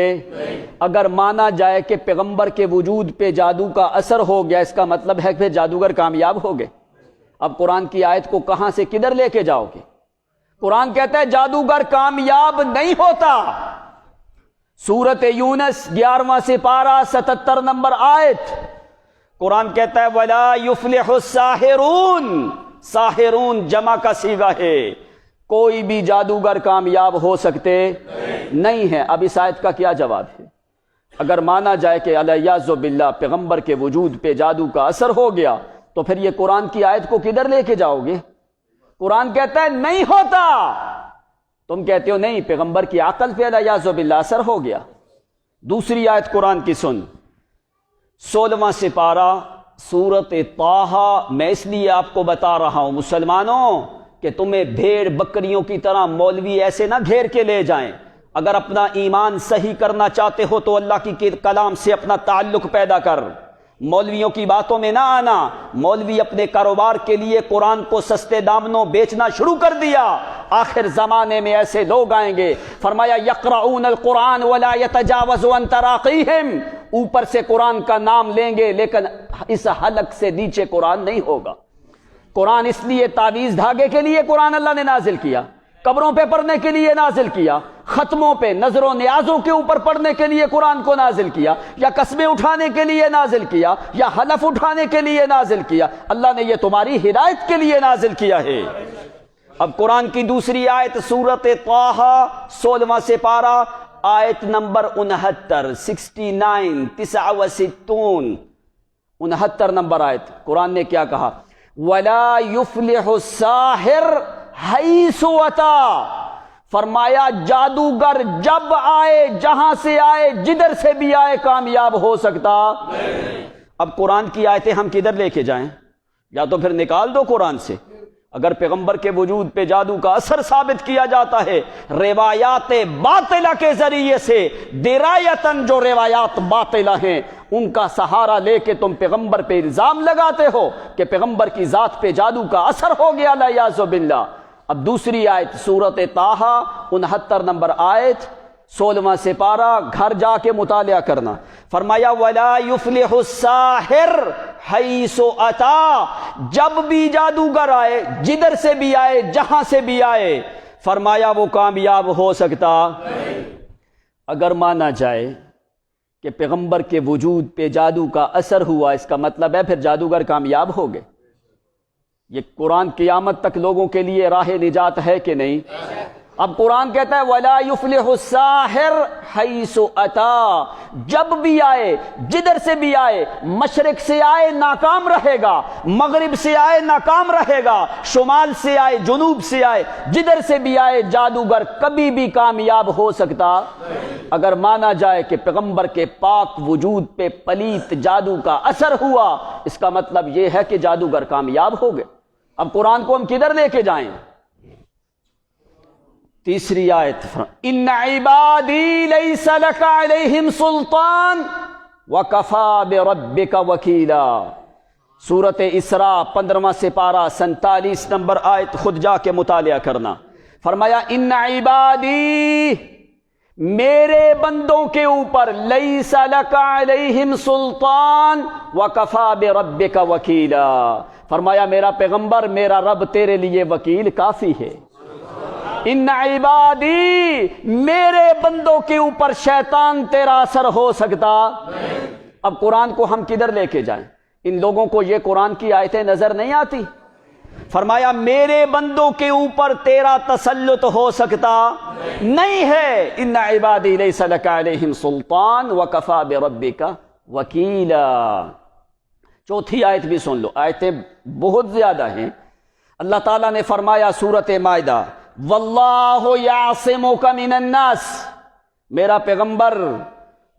اگر مانا جائے کہ پیغمبر کے وجود پہ جادو کا اثر ہو گیا، اس کا مطلب ہے کہ جادوگر کامیاب ہو گئے۔ اب قرآن کی آیت کو کہاں سے کدھر لے کے جاؤ گے؟ قرآن کہتا ہے جادوگر کامیاب نہیں ہوتا۔ سورۃ یونس 11واں سپارہ 77 نمبر آیت، قرآن کہتا ہے وَلَا يُفْلِحُ السَّاحِرُونَ، ساحرون جمع کا صیغہ ہے، کوئی بھی جادوگر کامیاب ہو سکتے نہیں ہیں۔ اب اس آیت کا کیا جواب ہے؟ اگر مانا جائے کہ الیاذ باللہ پیغمبر کے وجود پہ جادو کا اثر ہو گیا تو پھر یہ قرآن کی آیت کو کدھر لے کے جاؤ گے؟ قرآن کہتا ہے نہیں ہوتا، تم کہتے ہو نہیں پیغمبر کی عقل پہ الیاذ باللہ اثر ہو گیا۔ دوسری آیت قرآن کی سن، 16واں سپارہ سورۃ طٰہٰ۔ میں اس لیے آپ کو بتا رہا ہوں مسلمانوں کہ تمہیں بھیڑ بکریوں کی طرح مولوی ایسے نہ گھیر کے لے جائیں۔ اگر اپنا ایمان صحیح کرنا چاہتے ہو تو اللہ کی کلام سے اپنا تعلق پیدا کر، مولویوں کی باتوں میں نہ آنا۔ مولوی اپنے کاروبار کے لیے قرآن کو سستے دامنوں بیچنا شروع کر دیا۔ آخر زمانے میں ایسے لوگ آئیں گے، فرمایا یقرؤون القرآن ولا یتجاوز عن تراقیہم، اوپر سے قرآن کا نام لیں گے لیکن اس حلق سے نیچے قرآن نہیں ہوگا۔ قرآن اس لیے تعویذ دھاگے کے لیے قرآن اللہ نے نازل کیا، قبروں پہ پڑھنے کے لیے نازل کیا، ختموں پہ نظر و نیازوں کے اوپر پڑھنے کے لیے قرآن کو نازل کیا، یا قسمیں اٹھانے کے لیے نازل کیا، یا حلف اٹھانے کے لیے نازل کیا۔ اللہ نے یہ تمہاری ہدایت کے لیے نازل کیا ہے۔ اب قرآن کی دوسری آیت سورۃ طٰہٰ 16واں سپارہ آیت نمبر 69، 69 69 نمبر آیت، قرآن نے کیا کہا؟ وَلَا يُفْلِحُ السَّاحِرُ حَيْثُ أَتَىٰ، فرمایا جادوگر جب آئے، جہاں سے آئے، جدھر سے بھی آئے، کامیاب ہو سکتا نہیں۔ اب قرآن کی آیتیں ہم کدھر لے کے جائیں؟ یا تو پھر نکال دو قرآن سے۔ اگر پیغمبر کے وجود پہ جادو کا اثر ثابت کیا جاتا ہے روایات باطلہ کے ذریعے سے، درایتاً جو روایات باطلہ ہیں ان کا سہارا لے کے تم پیغمبر پہ الزام لگاتے ہو کہ پیغمبر کی ذات پہ جادو کا اثر ہو گیا، الیاذ باللہ۔ اب دوسری آیت سورۃ طٰہٰ 69 نمبر آیت 16واں سپارہ، گھر جا کے مطالعہ کرنا۔ فرمایا وَلَا يُفْلِحُ السَّاحِرُ حَيْثُ أَتَىٰ، جب بھی جادوگر آئے، جدھر سے بھی آئے، جہاں سے بھی آئے، فرمایا وہ کامیاب ہو سکتا نہیں۔ اگر مانا جائے کہ پیغمبر کے وجود پہ جادو کا اثر ہوا، اس کا مطلب ہے پھر جادوگر کامیاب ہو گئے۔ یہ قرآن قیامت تک لوگوں کے لیے راہ نجات ہے کہ نہیں؟ اب قرآن کہتا ہے وَلَا يُفْلِحُ السَّاحِرُ حَيْثُ أَتَىٰ، جب بھی آئے، جدھر سے بھی آئے، مشرق سے آئے ناکام رہے گا، مغرب سے آئے ناکام رہے گا، شمال سے آئے، جنوب سے آئے، جدھر سے بھی آئے، جادوگر کبھی بھی کامیاب ہو سکتا اگر مانا جائے کہ پیغمبر کے پاک وجود پہ پلیت جادو کا اثر ہوا، اس کا مطلب یہ ہے کہ جادوگر کامیاب ہو گئے۔ اب قرآن کو ہم کدھر لے کے جائیں؟ تیسری آیت، ان عبادی لیس لک علیہم سلطان وکفی بربک وکیلا، سورۃ اسراء 15واں سپارہ 47 نمبر آیت، خود جا کے مطالعہ کرنا۔ فرمایا ان عبادی، میرے بندوں کے اوپر، لیس لک علیہم سلطان وکفی بربک وکیلا، فرمایا میرا پیغمبر، میرا رب تیرے لیے وکیل کافی ہے۔ ان عبادی، میرے بندوں کے اوپر شیطان تیرا اثر ہو سکتا نہیں۔ اب قرآن کو ہم کدھر لے کے جائیں؟ ان لوگوں کو یہ قرآن کی آیتیں نظر نہیں آتی؟ فرمایا میرے بندوں کے اوپر تیرا تسلط ہو سکتا نہیں ہے۔ ان عبادی لیس لک علیہم سلطان وکفی بربک وکیلا۔ چوتھی آیت بھی سن لو، آیتیں بہت زیادہ ہیں۔ اللہ تعالیٰ نے فرمایا سورۃ مائدہ، واللہ یعصمک من الناس، میرا پیغمبر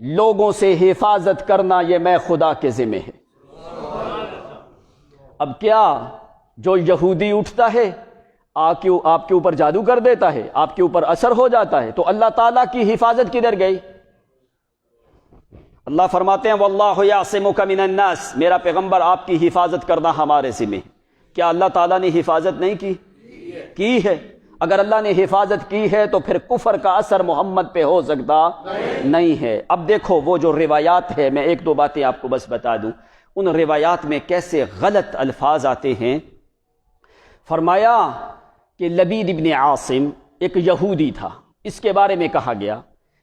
لوگوں سے حفاظت کرنا یہ میں خدا کے ذمہ ہے۔ اب کیا جو یہودی اٹھتا ہے آپ کے اوپر جادو کر دیتا ہے، آپ کے اوپر اثر ہو جاتا ہے، تو اللہ تعالیٰ کی حفاظت کدھر گئی؟ اللہ فرماتے ہیں واللہ یعصمک من الناس، میرا پیغمبر آپ کی حفاظت کرنا ہمارے ذمہ ہے۔ کیا اللہ تعالیٰ نے حفاظت نہیں کی ہے؟ اگر اللہ نے حفاظت کی ہے تو پھر کفر کا اثر محمد پہ ہو سکتا نہیں ہے۔ اب دیکھو وہ جو روایات ہے، میں ایک دو باتیں آپ کو بس بتا دوں، ان روایات میں کیسے غلط الفاظ آتے ہیں۔ فرمایا کہ لبید ابن عاصم ایک یہودی تھا، اس کے بارے میں کہا گیا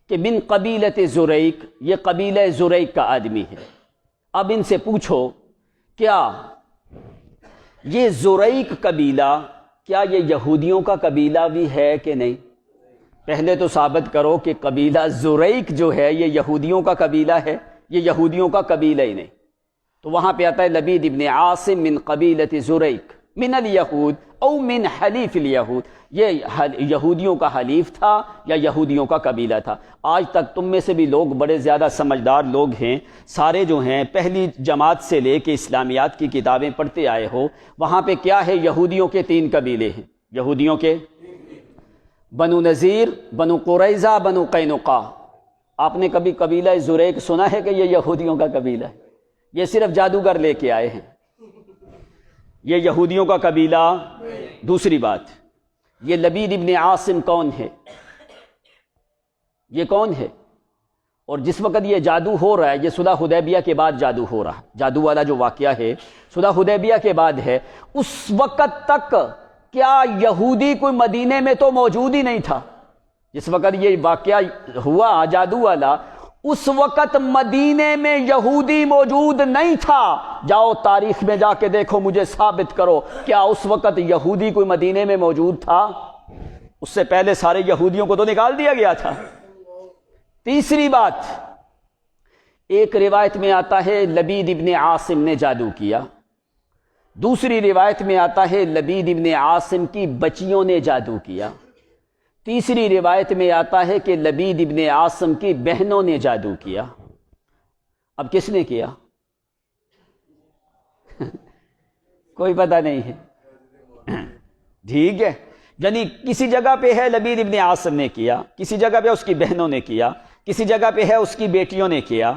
کہ من قبیلت زریق، یہ قبیلہ زریق کا آدمی ہے۔ اب ان سے پوچھو کیا یہ زریق قبیلہ کیا یہ یہودیوں کا قبیلہ بھی ہے کہ نہیں؟ پہلے تو ثابت کرو کہ قبیلہ زریق جو ہے یہ یہودیوں کا قبیلہ ہے، یہ یہودیوں کا قبیلہ ہی نہیں۔ تو وہاں پہ آتا ہے لبید ابن عاصم من قبیلۃ زریق من الیہود او من حلیف الیہود، یہ یہودیوں کا حلیف تھا یا یہودیوں کا قبیلہ تھا۔ آج تک تم میں سے بھی لوگ بڑے زیادہ سمجھدار لوگ ہیں، سارے جو ہیں پہلی جماعت سے لے کے اسلامیات کی کتابیں پڑھتے آئے ہو، وہاں پہ کیا ہے؟ یہودیوں کے 3 قبیلے ہیں، یہودیوں کے بنو نذیر، بنو قریظہ، بنو قینقاع۔ آپ نے کبھی قبیلہ زریق سنا ہے کہ یہ یہودیوں کا قبیلہ ہے؟ یہ صرف جادوگر لے کے آئے ہیں، یہ یہودیوں کا قبیلہ۔ دوسری بات، یہ لبید ابن عاصم کون ہے؟ یہ کون ہے؟ اور جس وقت یہ جادو ہو رہا ہے، یہ صلح حدیبیہ کے بعد جادو ہو رہا ہے، جادو والا جو واقعہ ہے صلح حدیبیہ کے بعد ہے۔ اس وقت تک کیا یہودی کوئی مدینے میں تو موجود ہی نہیں تھا؟ جس وقت یہ واقعہ ہوا جادو والا، اس وقت مدینے میں یہودی موجود نہیں تھا۔ جاؤ تاریخ میں جا کے دیکھو، مجھے ثابت کرو کیا اس وقت یہودی کوئی مدینے میں موجود تھا؟ اس سے پہلے سارے یہودیوں کو تو نکال دیا گیا تھا۔ تیسری بات، ایک روایت میں آتا ہے لبید ابن عاصم نے جادو کیا، دوسری روایت میں آتا ہے لبید ابن عاصم کی بچیوں نے جادو کیا، تیسری روایت میں آتا ہے کہ لبید ابن عاصم کی بہنوں نے جادو کیا۔ اب کس نے کیا؟ کوئی پتہ نہیں ہے، ٹھیک ہے؟ یعنی کسی جگہ پہ ہے لبید ابن عاصم نے کیا، کسی جگہ پہ اس کی بہنوں نے کیا، کسی جگہ پہ ہے اس کی بیٹیوں نے کیا۔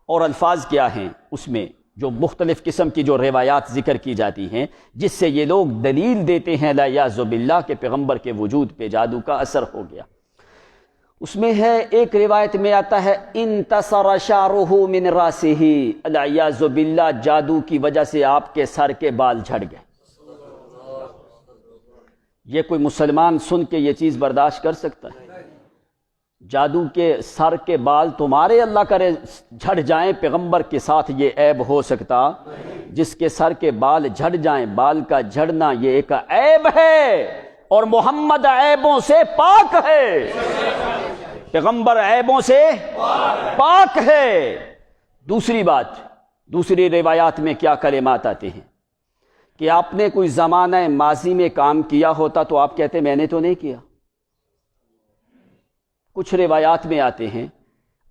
اور الفاظ کیا ہیں اس میں؟ جو مختلف قسم کی جو روایات ذکر کی جاتی ہیں، جس سے یہ لوگ دلیل دیتے ہیں والعیاذ باللہ کہ پیغمبر کے وجود پہ جادو کا اثر ہو گیا۔ اس میں ہے، ایک روایت میں آتا ہے انتصر شعرہ من راسہ، والعیاذ باللہ جادو کی وجہ سے آپ کے سر کے بال جھڑ گئے۔ یہ کوئی مسلمان سن کے یہ چیز برداشت کر سکتا ہے؟ جادو کے سر کے بال تمہارے اللہ کرے جھڑ جائیں، پیغمبر کے ساتھ یہ عیب ہو سکتا؟ جس کے سر کے بال جھڑ جائیں، بال کا جھڑنا یہ ایک عیب ہے، اور محمد عیبوں سے پاک ہے، پیغمبر عیبوں سے پاک ہے۔ دوسری بات، دوسری روایات میں کیا کلمات آتے ہیں کہ آپ نے کوئی زمانہ ماضی میں کام کیا ہوتا تو آپ کہتے میں نے تو نہیں کیا۔ کچھ روایات میں آتے ہیں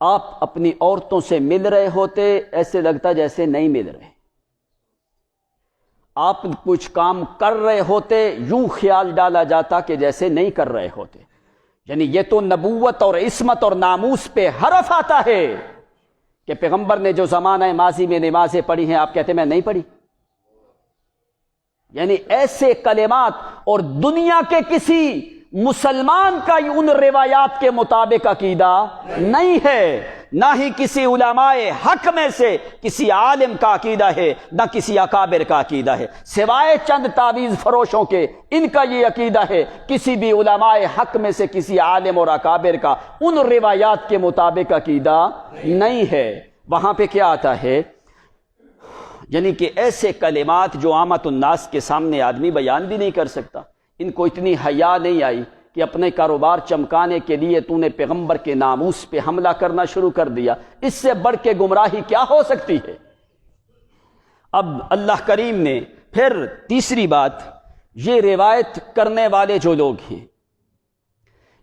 آپ اپنی عورتوں سے مل رہے ہوتے، ایسے لگتا جیسے نہیں مل رہے۔ آپ کچھ کام کر رہے ہوتے، یوں خیال ڈالا جاتا کہ جیسے نہیں کر رہے ہوتے۔ یعنی یہ تو نبوت اور عصمت اور ناموس پہ حرف آتا ہے کہ پیغمبر نے جو زمانہ ماضی میں نمازیں پڑھی ہیں آپ کہتے میں نہیں پڑھی۔ یعنی ایسے کلمات، اور دنیا کے کسی مسلمان کا ان روایات کے مطابق عقیدہ نہیں ہے، نہ ہی کسی علماء حق میں سے کسی عالم کا عقیدہ ہے، نہ کسی اکابر کا عقیدہ ہے، سوائے چند تعویذ فروشوں کے ان کا یہ عقیدہ ہے۔ کسی بھی علماء حق میں سے کسی عالم اور اکابر کا ان روایات کے مطابق عقیدہ نہیں ہے۔ وہاں پہ کیا آتا ہے؟ یعنی کہ ایسے کلمات جو عامت الناس کے سامنے آدمی بیان بھی نہیں کر سکتا۔ ان کو اتنی حیا نہیں آئی کہ اپنے کاروبار چمکانے کے لیے تو نے پیغمبر کے ناموس پہ حملہ کرنا شروع کر دیا۔ اس سے بڑھ کے گمراہی کیا ہو سکتی ہے؟ اب اللہ کریم نے پھر تیسری بات، یہ روایت کرنے والے جو لوگ ہیں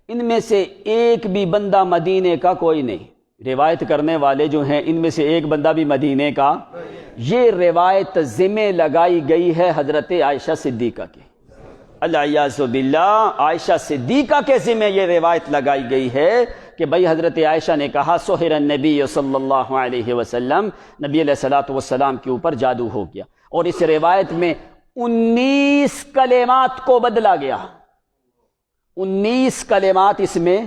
ان میں سے ایک بھی بندہ مدینے کا کوئی نہیں۔ روایت کرنے والے جو ہیں ان میں سے ایک بندہ بھی مدینے کا، یہ روایت ذمہ لگائی گئی ہے حضرت عائشہ صدیقہ کے، العیاذ باللہ عائشہ صدیقہ کے ذمہ یہ روایت لگائی گئی ہے کہ بھئی حضرت عائشہ نے کہا سحر النبی صلی اللہ علیہ وسلم، نبی علیہ السلام کے اوپر جادو ہو گیا، اور اس روایت میں 19 کلمات کو بدلا گیا، 19 کلمات اس میں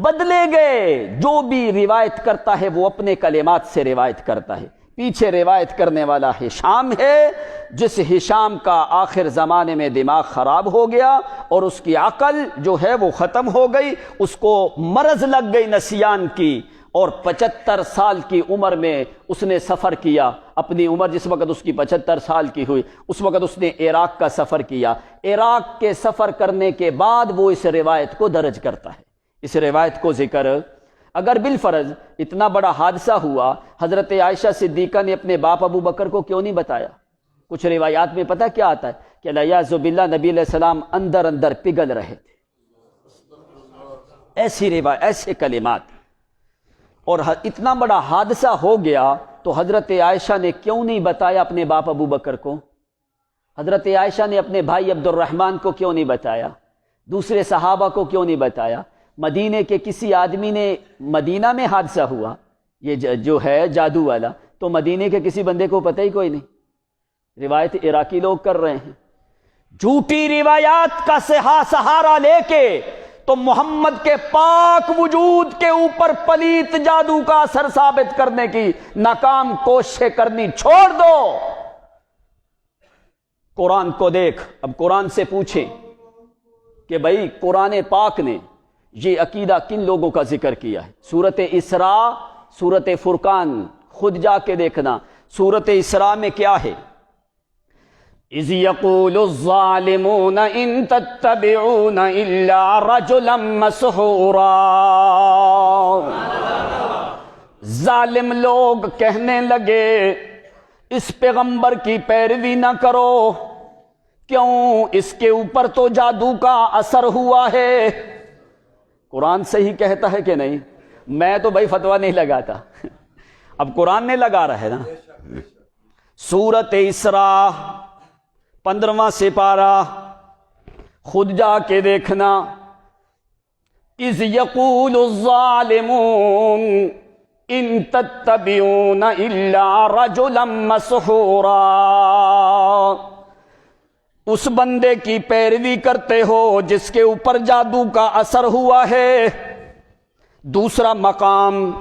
بدلے گئے۔ جو بھی روایت کرتا ہے وہ اپنے کلمات سے روایت کرتا ہے۔ پیچھے روایت کرنے والا ہشام ہے، جس ہشام کا آخر زمانے میں دماغ خراب ہو گیا اور اس کی عقل جو ہے وہ ختم ہو گئی، اس کو مرض لگ گئی نسیان کی، اور 75 سال کی عمر میں اس نے سفر کیا. اپنی عمر جس وقت اس کی 75 سال کی ہوئی اس وقت اس نے عراق کا سفر کیا. عراق کے سفر کرنے کے بعد وہ اس روایت کو درج کرتا ہے، اس روایت کو ذکر. اگر بالفرض اتنا بڑا حادثہ ہوا، حضرت عائشہ صدیقہ نے اپنے باپ ابو بکر کو کیوں نہیں بتایا؟ کچھ روایات میں پتہ کیا آتا ہے کہ الیاذ باللہ نبی علیہ السلام اندر اندر پگھل رہے تھے. ایسی روایت، ایسے کلمات. اور اتنا بڑا حادثہ ہو گیا تو حضرت عائشہ نے کیوں نہیں بتایا اپنے باپ ابو بکر کو؟ حضرت عائشہ نے اپنے بھائی عبد الرحمن کو کیوں نہیں بتایا؟ دوسرے صحابہ کو کیوں نہیں بتایا؟ مدینے کے کسی آدمی نے، مدینہ میں حادثہ ہوا یہ جو ہے جادو والا، تو مدینے کے کسی بندے کو پتہ ہی کوئی نہیں. روایت عراقی لوگ کر رہے ہیں. جھوٹی روایات کا سہارا لے کے تو محمد کے پاک وجود کے اوپر پلیت جادو کا اثر ثابت کرنے کی ناکام کوششیں کرنی چھوڑ دو. قرآن کو دیکھ. اب قرآن سے پوچھیں کہ بھئی قرآن پاک نے یہ عقیدہ کن لوگوں کا ذکر کیا ہے؟ سورۃ اسراء، سورۃ فرقان، خود جا کے دیکھنا. سورۃ اسراء میں کیا ہے؟ اذ یقول الظالمون ان تتبعون الا رجلا مسحورا. ظالم لوگ کہنے لگے اس پیغمبر کی پیروی نہ کرو، کیوں؟ اس کے اوپر تو جادو کا اثر ہوا ہے. قرآن صحیح کہتا ہے کہ نہیں؟ میں تو بھائی فتویٰ نہیں لگاتا، اب قرآن نے لگا رہا ہے نا. سورۃ اسراء 15واں سپارہ، خود جا کے دیکھنا. اذ یقول الظالمون ان تتبعون الا رجلا مسحورا. اس بندے کی پیروی کرتے ہو جس کے اوپر جادو کا اثر ہوا ہے. دوسرا مقام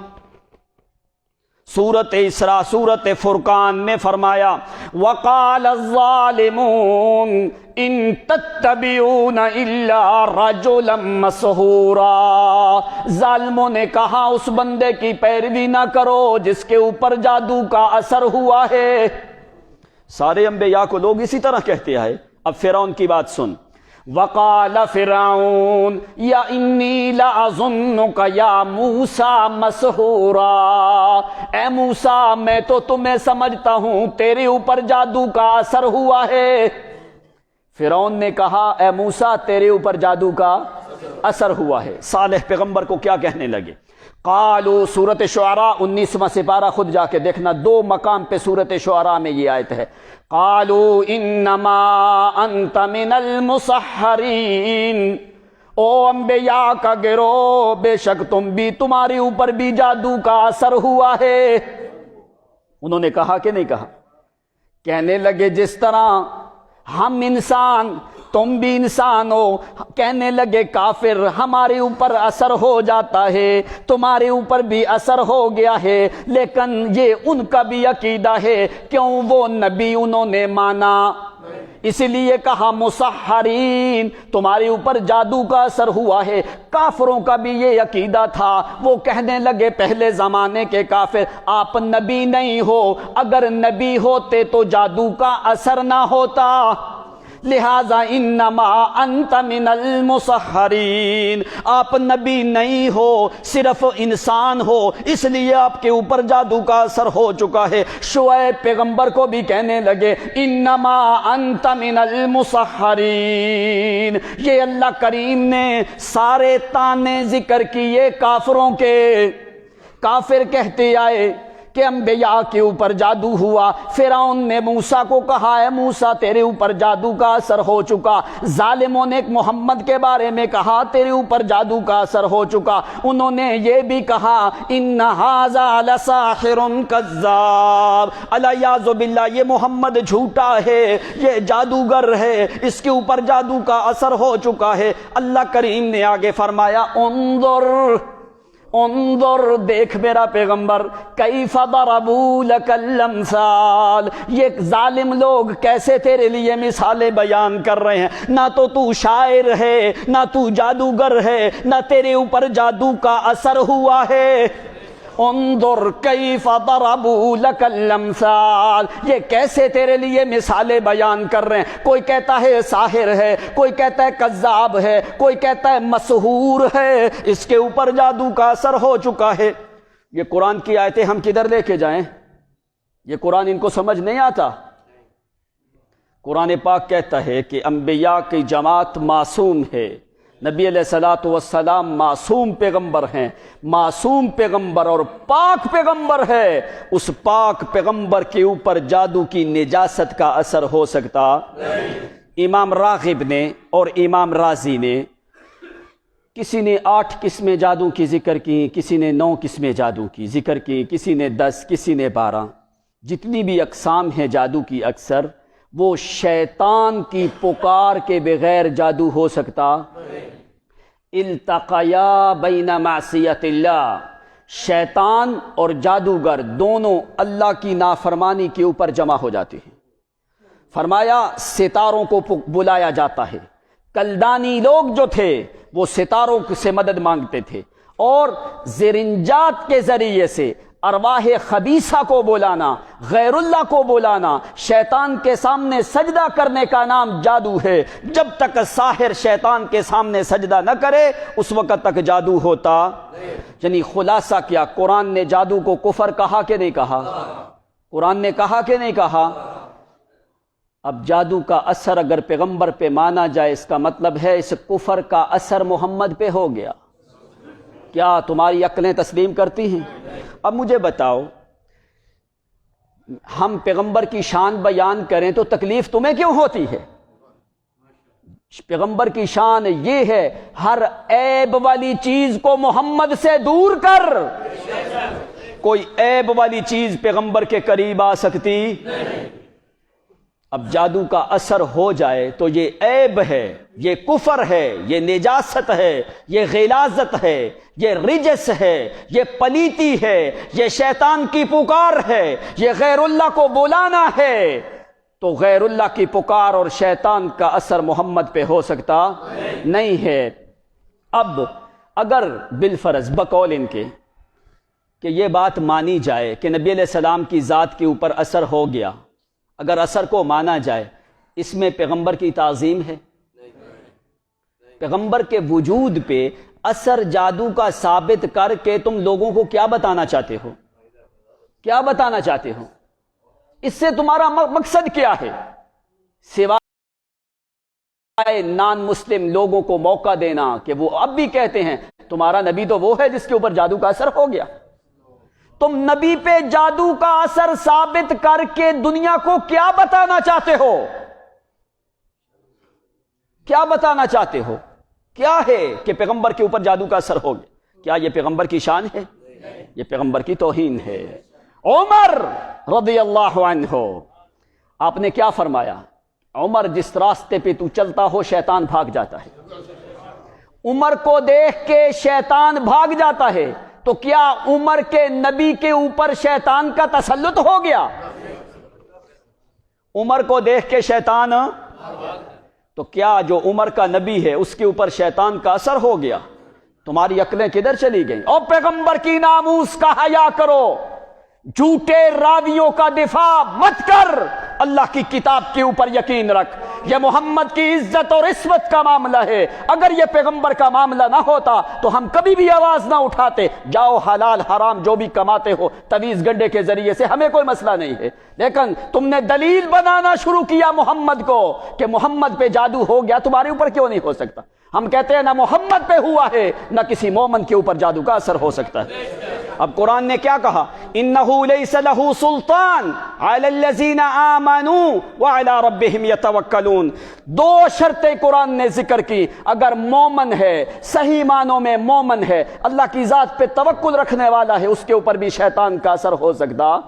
سورۃ اسراء، سورۃ فرقان میں فرمایا وقال الظالمون ان تتبعون الا رجلا مسحورا. ظالموں نے کہا اس بندے کی پیروی نہ کرو جس کے اوپر جادو کا اثر ہوا ہے. سارے انبیاء کو لوگ اسی طرح کہتے ہیں. اب فرعون کی بات سن. وقال فرعون یا انی لأظنک یا موسیٰ مسحورا. اے موسیٰ میں تو تمہیں سمجھتا ہوں تیرے اوپر جادو کا اثر ہوا ہے. فرعون نے کہا اے موسیٰ تیرے اوپر جادو کا اثر ہوا ہے. صالح پیغمبر کو کیا کہنے لگے؟ قالوا سورۃ شعراء 19واں سپارہ خود جا کے دیکھنا. 2 مقام پہ سورۃ شعراء میں یہ آیت ہے. قالوا انما انت من المسحرین. او انبیاء کا گروہ بے شک تمہارے اوپر بھی جادو کا اثر ہوا ہے. انہوں نے کہا کہ نہیں کہا؟ کہنے لگے جس طرح ہم انسان تم بھی انسان ہو. کہنے لگے کافر ہمارے اوپر اثر ہو جاتا ہے، تمہارے اوپر بھی اثر ہو گیا ہے، لیکن یہ ان کا بھی عقیدہ ہے. کیوں؟ وہ نبی انہوں نے مانا، اس لیے کہا مسحرین، تمہارے اوپر جادو کا اثر ہوا ہے. کافروں کا بھی یہ عقیدہ تھا. وہ کہنے لگے پہلے زمانے کے کافر آپ نبی نہیں ہو، اگر نبی ہوتے تو جادو کا اثر نہ ہوتا، لہذا انما انت من المسحرین. آپ نبی نہیں ہو، صرف انسان ہو، اس لیے آپ کے اوپر جادو کا اثر ہو چکا ہے. شعیب پیغمبر کو بھی کہنے لگے انما انت من المسحرین. یہ اللہ کریم نے سارے تانے ذکر کیے کافروں کے. کافر کہتے آئے کہ انبیاء کے اوپر جادو ہوا. فرعون نے موسیٰ کو کہا اے موسیٰ تیرے اوپر جادو کا اثر ہو چکا. ظالموں نے محمد کے بارے میں کہا تیرے اوپر جادو کا اثر ہو چکا. انہوں نے یہ بھی کہا ان ھذا لساحر کذاب. الیاذ باللہ یہ محمد جھوٹا ہے، یہ جادوگر ہے، اس کے اوپر جادو کا اثر ہو چکا ہے. اللہ کریم نے آگے فرمایا انظر دیکھ میرا پیغمبر کیف ضربوا لک الامثال. یہ ظالم لوگ کیسے تیرے لیے مثالیں بیان کر رہے ہیں. نہ تو شاعر ہے، نہ تو جادوگر ہے، نہ تیرے اوپر جادو کا اثر ہوا ہے. انظر کیف ضربوا لک الامثال، یہ کیسے تیرے لیے مثالیں بیان کر رہے ہیں. کوئی کہتا ہے ساحر ہے، کوئی کہتا ہے کذاب ہے، کوئی کہتا ہے مسحور ہے، اس کے اوپر جادو کا اثر ہو چکا ہے. یہ قرآن کی آیتیں ہم کدھر لے کے جائیں؟ یہ قرآن ان کو سمجھ نہیں آتا. قرآن پاک کہتا ہے کہ انبیاء کی جماعت معصوم ہے. نبی علیہ الصلوۃ والسلام معصوم پیغمبر ہیں. معصوم پیغمبر اور پاک پیغمبر ہے. اس پاک پیغمبر کے اوپر جادو کی نجاست کا اثر ہو سکتا نہیں. امام راغب نے اور امام رازی نے، کسی نے 8 قسمیں جادو کی ذکر کی، کسی نے 9 قسمیں جادو کی ذکر کی، کسی نے 10، کسی نے 12. جتنی بھی اقسام ہیں جادو کی، اکثر وہ شیطان کی پکار کے بغیر جادو ہو سکتا. التقیا بین معصیت اللہ، شیطان اور جادوگر دونوں اللہ کی نافرمانی کے اوپر جمع ہو جاتے ہیں. فرمایا ستاروں کو بلایا جاتا ہے. کلدانی لوگ جو تھے وہ ستاروں سے مدد مانگتے تھے، اور زرنجات کے ذریعے سے ارواح خبیثہ کو بلانا، غیر اللہ کو بلانا، شیطان کے سامنے سجدہ کرنے کا نام جادو ہے. جب تک ساحر شیطان کے سامنے سجدہ نہ کرے اس وقت تک جادو ہوتا. یعنی خلاصہ کیا، قرآن نے جادو کو کفر کہا کہ نہیں کہا؟ قرآن نے کہا کہ نہیں کہا؟ اب جادو کا اثر اگر پیغمبر پہ مانا جائے، اس کا مطلب ہے اس کفر کا اثر محمد پہ ہو گیا. کیا تمہاری عقلیں تسلیم کرتی ہیں؟ اب مجھے بتاؤ، ہم پیغمبر کی شان بیان کریں تو تکلیف تمہیں کیوں ہوتی ہے؟ پیغمبر کی شان یہ ہے، ہر عیب والی چیز کو محمد سے دور کر. کوئی عیب والی چیز پیغمبر کے قریب آ سکتی؟ اب جادو کا اثر ہو جائے تو یہ عیب ہے، یہ کفر ہے، یہ نجاست ہے، یہ غلاظت ہے، یہ رجس ہے، یہ پلیتی ہے، یہ شیطان کی پکار ہے، یہ غیر اللہ کو بلانا ہے. تو غیر اللہ کی پکار اور شیطان کا اثر محمد پہ ہو سکتا نہیں ہے. اب اگر بالفرض بقول ان کے کہ یہ بات مانی جائے کہ نبی علیہ السلام کی ذات کے اوپر اثر ہو گیا، اگر اثر کو مانا جائے، اس میں پیغمبر کی تعظیم ہے؟ پیغمبر کے وجود پہ اثر جادو کا ثابت کر کے تم لوگوں کو کیا بتانا چاہتے ہو؟ کیا بتانا چاہتے ہو؟ اس سے تمہارا مقصد کیا ہے؟ سوائے نان مسلم لوگوں کو موقع دینا کہ وہ اب بھی کہتے ہیں تمہارا نبی تو وہ ہے جس کے اوپر جادو کا اثر ہو گیا. تم نبی پہ جادو کا اثر ثابت کر کے دنیا کو کیا بتانا چاہتے ہو؟ کیا بتانا چاہتے ہو؟ کیا ہے کہ پیغمبر کے اوپر جادو کا اثر ہو گیا؟ کیا یہ پیغمبر کی شان ہے؟ یہ پیغمبر کی توہین ہے. عمر رضی اللہ عنہ، آپ نے کیا فرمایا؟ عمر جس راستے پہ تو چلتا ہو شیطان بھاگ جاتا ہے. عمر کو دیکھ کے شیطان بھاگ جاتا ہے، تو کیا عمر کے نبی کے اوپر شیطان کا تسلط ہو گیا؟ عمر کو دیکھ کے شیطان، تو کیا جو عمر کا نبی ہے اس کے اوپر شیطان کا اثر ہو گیا؟ تمہاری عقلیں کدھر چلی گئیں؟ اور پیغمبر کی ناموس کا حیا کرو، جھوٹے راویوں کا دفاع مت کر، اللہ کی کتاب کے اوپر یقین رکھ. یہ محمد کی عزت اور عصمت کا معاملہ ہے. اگر یہ پیغمبر کا معاملہ نہ ہوتا تو ہم کبھی بھی آواز نہ اٹھاتے. جاؤ حلال حرام جو بھی کماتے ہو تویز گنڈے کے ذریعے سے، ہمیں کوئی مسئلہ نہیں ہے. لیکن تم نے دلیل بنانا شروع کیا محمد کو کہ محمد پہ جادو ہو گیا، تمہارے اوپر کیوں نہیں ہو سکتا؟ ہم کہتے ہیں نہ محمد پہ ہوا ہے نہ کسی مومن کے اوپر جادو کا اثر ہو سکتا ہے. اب قرآن نے کیا کہا؟ انہو لیس لہ سلطان علی الذین آمنوا وعلی ربہم یتوکلون. 2 شرطیں قرآن نے ذکر کی. اگر مومن ہے، صحیح معنوں میں مومن ہے، اللہ کی ذات پہ توکل رکھنے والا ہے، اس کے اوپر بھی شیطان کا اثر ہو سکتا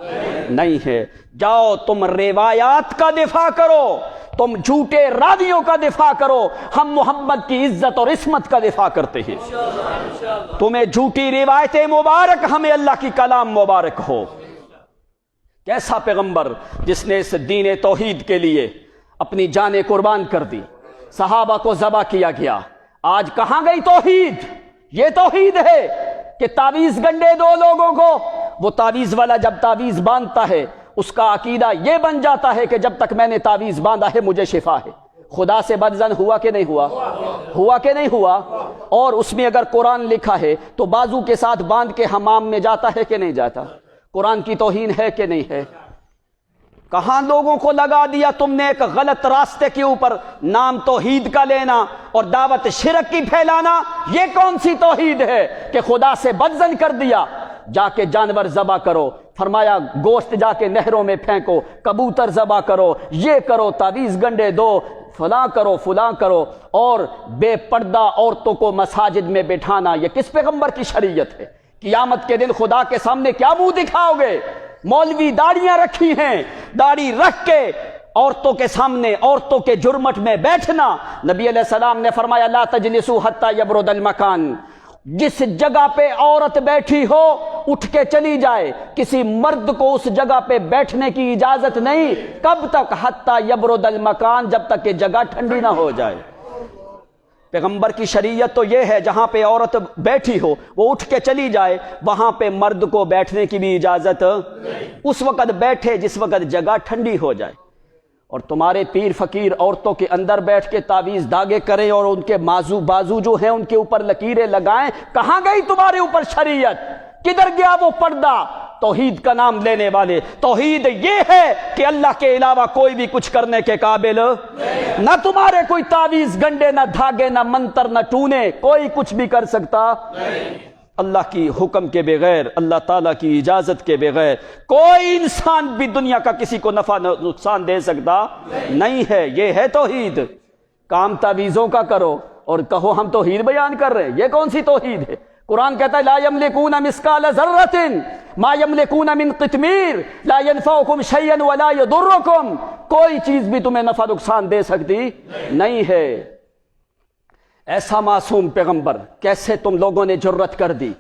نہیں ہے. جاؤ تم روایات کا دفاع کرو، تم جھوٹے راویوں کا دفاع کرو، ہم محمد کی عزت اور عصمت کا دفاع کرتے ہیں. تمہیں جھوٹی روایتیں مبارک، ہمیں اللہ کی کلام مبارک ہو. کیسا پیغمبر جس نے اس دین توحید کے لیے اپنی جانیں قربان کر دی، صحابہ کو ذبح کیا گیا. آج کہاں گئی توحید؟ یہ توحید ہے. کہ تعویذ گنڈے دو لوگوں کو، وہ تعویذ والا جب تعویذ باندھتا ہے اس کا عقیدہ یہ بن جاتا ہے کہ جب تک میں نے تعویذ باندھا ہے مجھے شفا ہے۔ خدا سے بدظن ہوا کہ نہیں ہوا؟ ہوا کہ نہیں ہوا؟ اور اس میں اگر قرآن لکھا ہے تو بازو کے ساتھ باندھ کے حمام میں جاتا ہے کہ نہیں جاتا؟ قرآن کی توہین ہے کہ نہیں ہے؟ کہاں لوگوں کو لگا دیا تم نے ایک غلط راستے کے اوپر، نام توحید کا لینا اور دعوت شرک کی پھیلانا۔ یہ کون سی توحید ہے کہ خدا سے بدظن کر دیا؟ جا کے جانور ذبح کرو، فرمایا گوشت جا کے نہروں میں پھینکو، کبوتر ذبح کرو، یہ کرو، تعویذ گنڈے دو، فلاں کرو فلاں کرو، اور بے پردہ عورتوں کو مساجد میں بٹھانا۔ یہ کس پیغمبر کی شریعت ہے؟ قیامت کے دن خدا کے سامنے کیا منہ دکھاؤ گے؟ مولوی داڑیاں رکھی ہیں، داڑھی رکھ کے عورتوں کے سامنے عورتوں کے جرمٹ میں بیٹھنا۔ نبی علیہ السلام نے فرمایا لا تجلسوا حتی یبرد المکان، جس جگہ پہ عورت بیٹھی ہو اٹھ کے چلی جائے، کسی مرد کو اس جگہ پہ بیٹھنے کی اجازت نہیں۔ کب تک؟ حتی یبرد المکان، جب تک کہ جگہ ٹھنڈی نہ ہو جائے۔ پیغمبر کی شریعت تو یہ ہے جہاں پہ عورت بیٹھی ہو وہ اٹھ کے چلی جائے، وہاں پہ مرد کو بیٹھنے کی بھی اجازت اس وقت بیٹھے جس وقت جگہ ٹھنڈی ہو جائے۔ اور تمہارے پیر فقیر عورتوں کے اندر بیٹھ کے تعویذ داغے کریں اور ان کے بازو جو ہیں ان کے اوپر لکیریں لگائیں۔ کہاں گئی تمہارے اوپر شریعت؟ کدھر گیا وہ پردہ؟ توحید کا نام لینے والے، توحید یہ ہے کہ اللہ کے علاوہ کوئی بھی کچھ کرنے کے قابل نہ تمہارے کوئی تعویذ گنڈے، نہ دھاگے، نہ منتر، نہ ٹونے، کوئی کچھ بھی کر سکتا اللہ کی حکم کے بغیر، اللہ تعالیٰ کی اجازت کے بغیر کوئی انسان بھی دنیا کا کسی کو نفع نقصان دے سکتا نہیں ہے۔ یہ ہے توحید۔ کام تعویذوں کا کرو اور کہو ہم توحید بیان کر رہے ہیں، یہ کون سی توحید ہے؟ قرآن کہتا ہے لا یملکون مثقال ذرۃ ما یملکون من قطمیر لا ینفعکم شیئا ولا یضرکم، کوئی چیز بھی تمہیں نفع نقصان دے سکتی نہیں ہے۔ ایسا معصوم پیغمبر، کیسے تم لوگوں نے جرت کر دی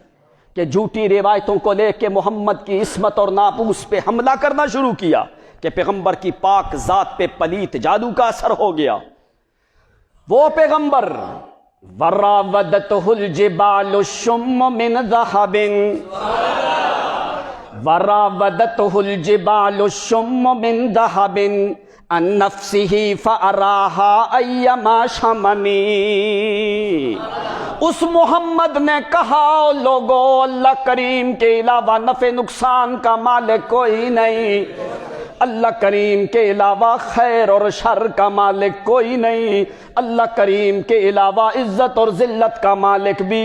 کہ جھوٹی روایتوں کو لے کے محمد کی عصمت اور ناموس پہ حملہ کرنا شروع کیا کہ پیغمبر کی پاک ذات پہ پلیت جادو کا اثر ہو گیا۔ وہ پیغمبر وراودته الجبال الشم من ذهب وراودته الجبال الشم من ذهب عن نفسه فأراها أيما شممی۔ اس محمد نے کہا لوگو اللہ کریم کے علاوہ نفع نقصان کا مالک کوئی نہیں، اللہ کریم کے علاوہ خیر اور شر کا مالک کوئی نہیں، اللہ کریم کے علاوہ عزت اور ذلت کا مالک بھی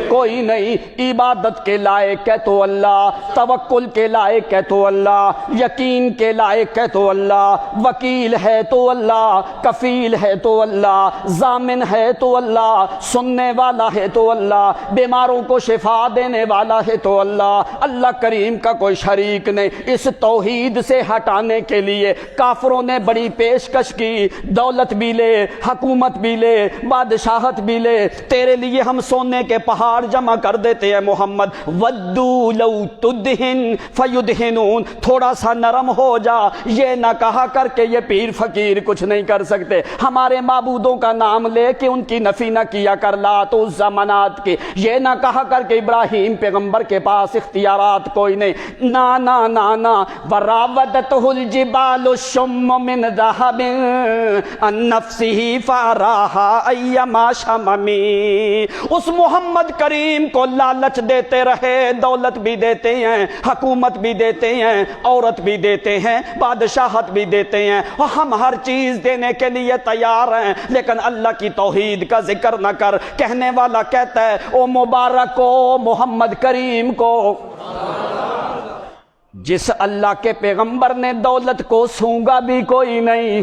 کوئی نہیں۔ عبادت کے لائق ہے تو اللہ، توکل کے لائق ہے تو اللہ، یقین کے لائق ہے تو اللہ، وکیل ہے تو اللہ، کفیل ہے تو اللہ، ضامن ہے تو اللہ، سننے والا ہے تو اللہ، بیماروں کو شفا دینے والا ہے تو اللہ۔ اللہ کریم کا کوئی شریک نہیں۔ اس توحید سے ہٹانے کے لیے کافروں نے بڑی پیشکش کی، دولت بھی لے، حکومت بھی لے، بادشاہت بھی لے، تیرے لیے ہم سونے کے پہاڑ جمع کر دیتے ہیں محمد۔ ودو لو تدہن فیدہنون، تھوڑا سا نرم ہو جا، یہ نہ کہا کر کے یہ پیر فقیر کچھ نہیں کر سکتے، ہمارے معبودوں کا نام لے کے ان کی نفی نہ کیا کر، لات عزا منات کی، یہ نہ کہا کر کے ابراہیم پیغمبر کے پاس اختیارات کوئی نہیں، نا نا نا نا۔ وراودتہ الجبال الشم من ذہب عن نفسہ فأراها أيما شممی۔ اس محمد کریم کو لالچ دیتے رہے، دولت بھی دیتے ہیں، حکومت بھی دیتے ہیں، عورت بھی دیتے ہیں، بادشاہت بھی دیتے ہیں، اور ہم ہر چیز دینے کے لیے تیار ہیں، لیکن اللہ کی توحید کا ذکر نہ کر۔ کہنے والا کہتا ہے او مبارک ہو محمد کریم کو، جس اللہ کے پیغمبر نے دولت کو سونگا بھی کوئی نہیں،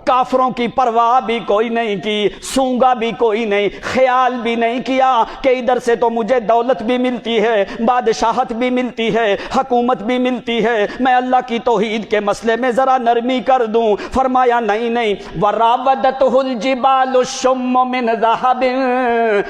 کافروں کی پرواہ بھی کوئی نہیں کی، سونگا بھی کوئی نہیں، خیال بھی نہیں کیا کہ ادھر سے تو مجھے دولت بھی ملتی ہے، بادشاہت بھی ملتی ہے، حکومت بھی ملتی ہے، میں اللہ کی توحید کے مسئلے میں ذرا نرمی کر دوں۔ فرمایا نہیں نہیں، وراودتہ الجبال الشم من ذہب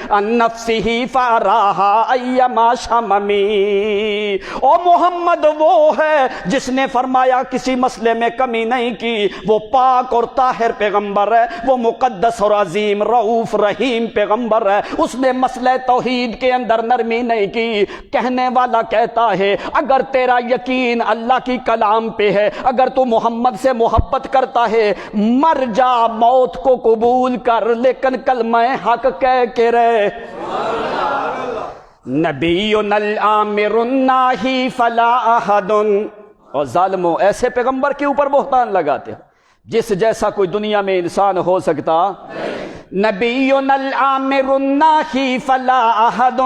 عن نفسہ فأراها أيما شممی۔ او محمد وہ ہے جس نے فرمایا کسی مسئلے میں کمی نہیں کی، وہ پاک اور طاہر طاہر پیغمبر ہے، وہ مقدس اور عظیم رؤوف رحیم پیغمبر ہے، اس نے مسئلہ توحید کے اندر نرمی نہیں کی۔ کہنے والا کہتا ہے اگر تیرا یقین اللہ کی کلام پہ ہے، اگر تو محمد سے محبت کرتا ہے، مر جا، موت کو قبول کر، لیکن کلمہ حق کہہ کے رہے۔ نبینا الآمر الناہی فلا احد۔ اور ظالموں ایسے پیغمبر کے اوپر بہتان لگاتے ہو جس جیسا کوئی دنیا میں انسان ہو سکتا۔ نبینا الآمر الناہی فلا احد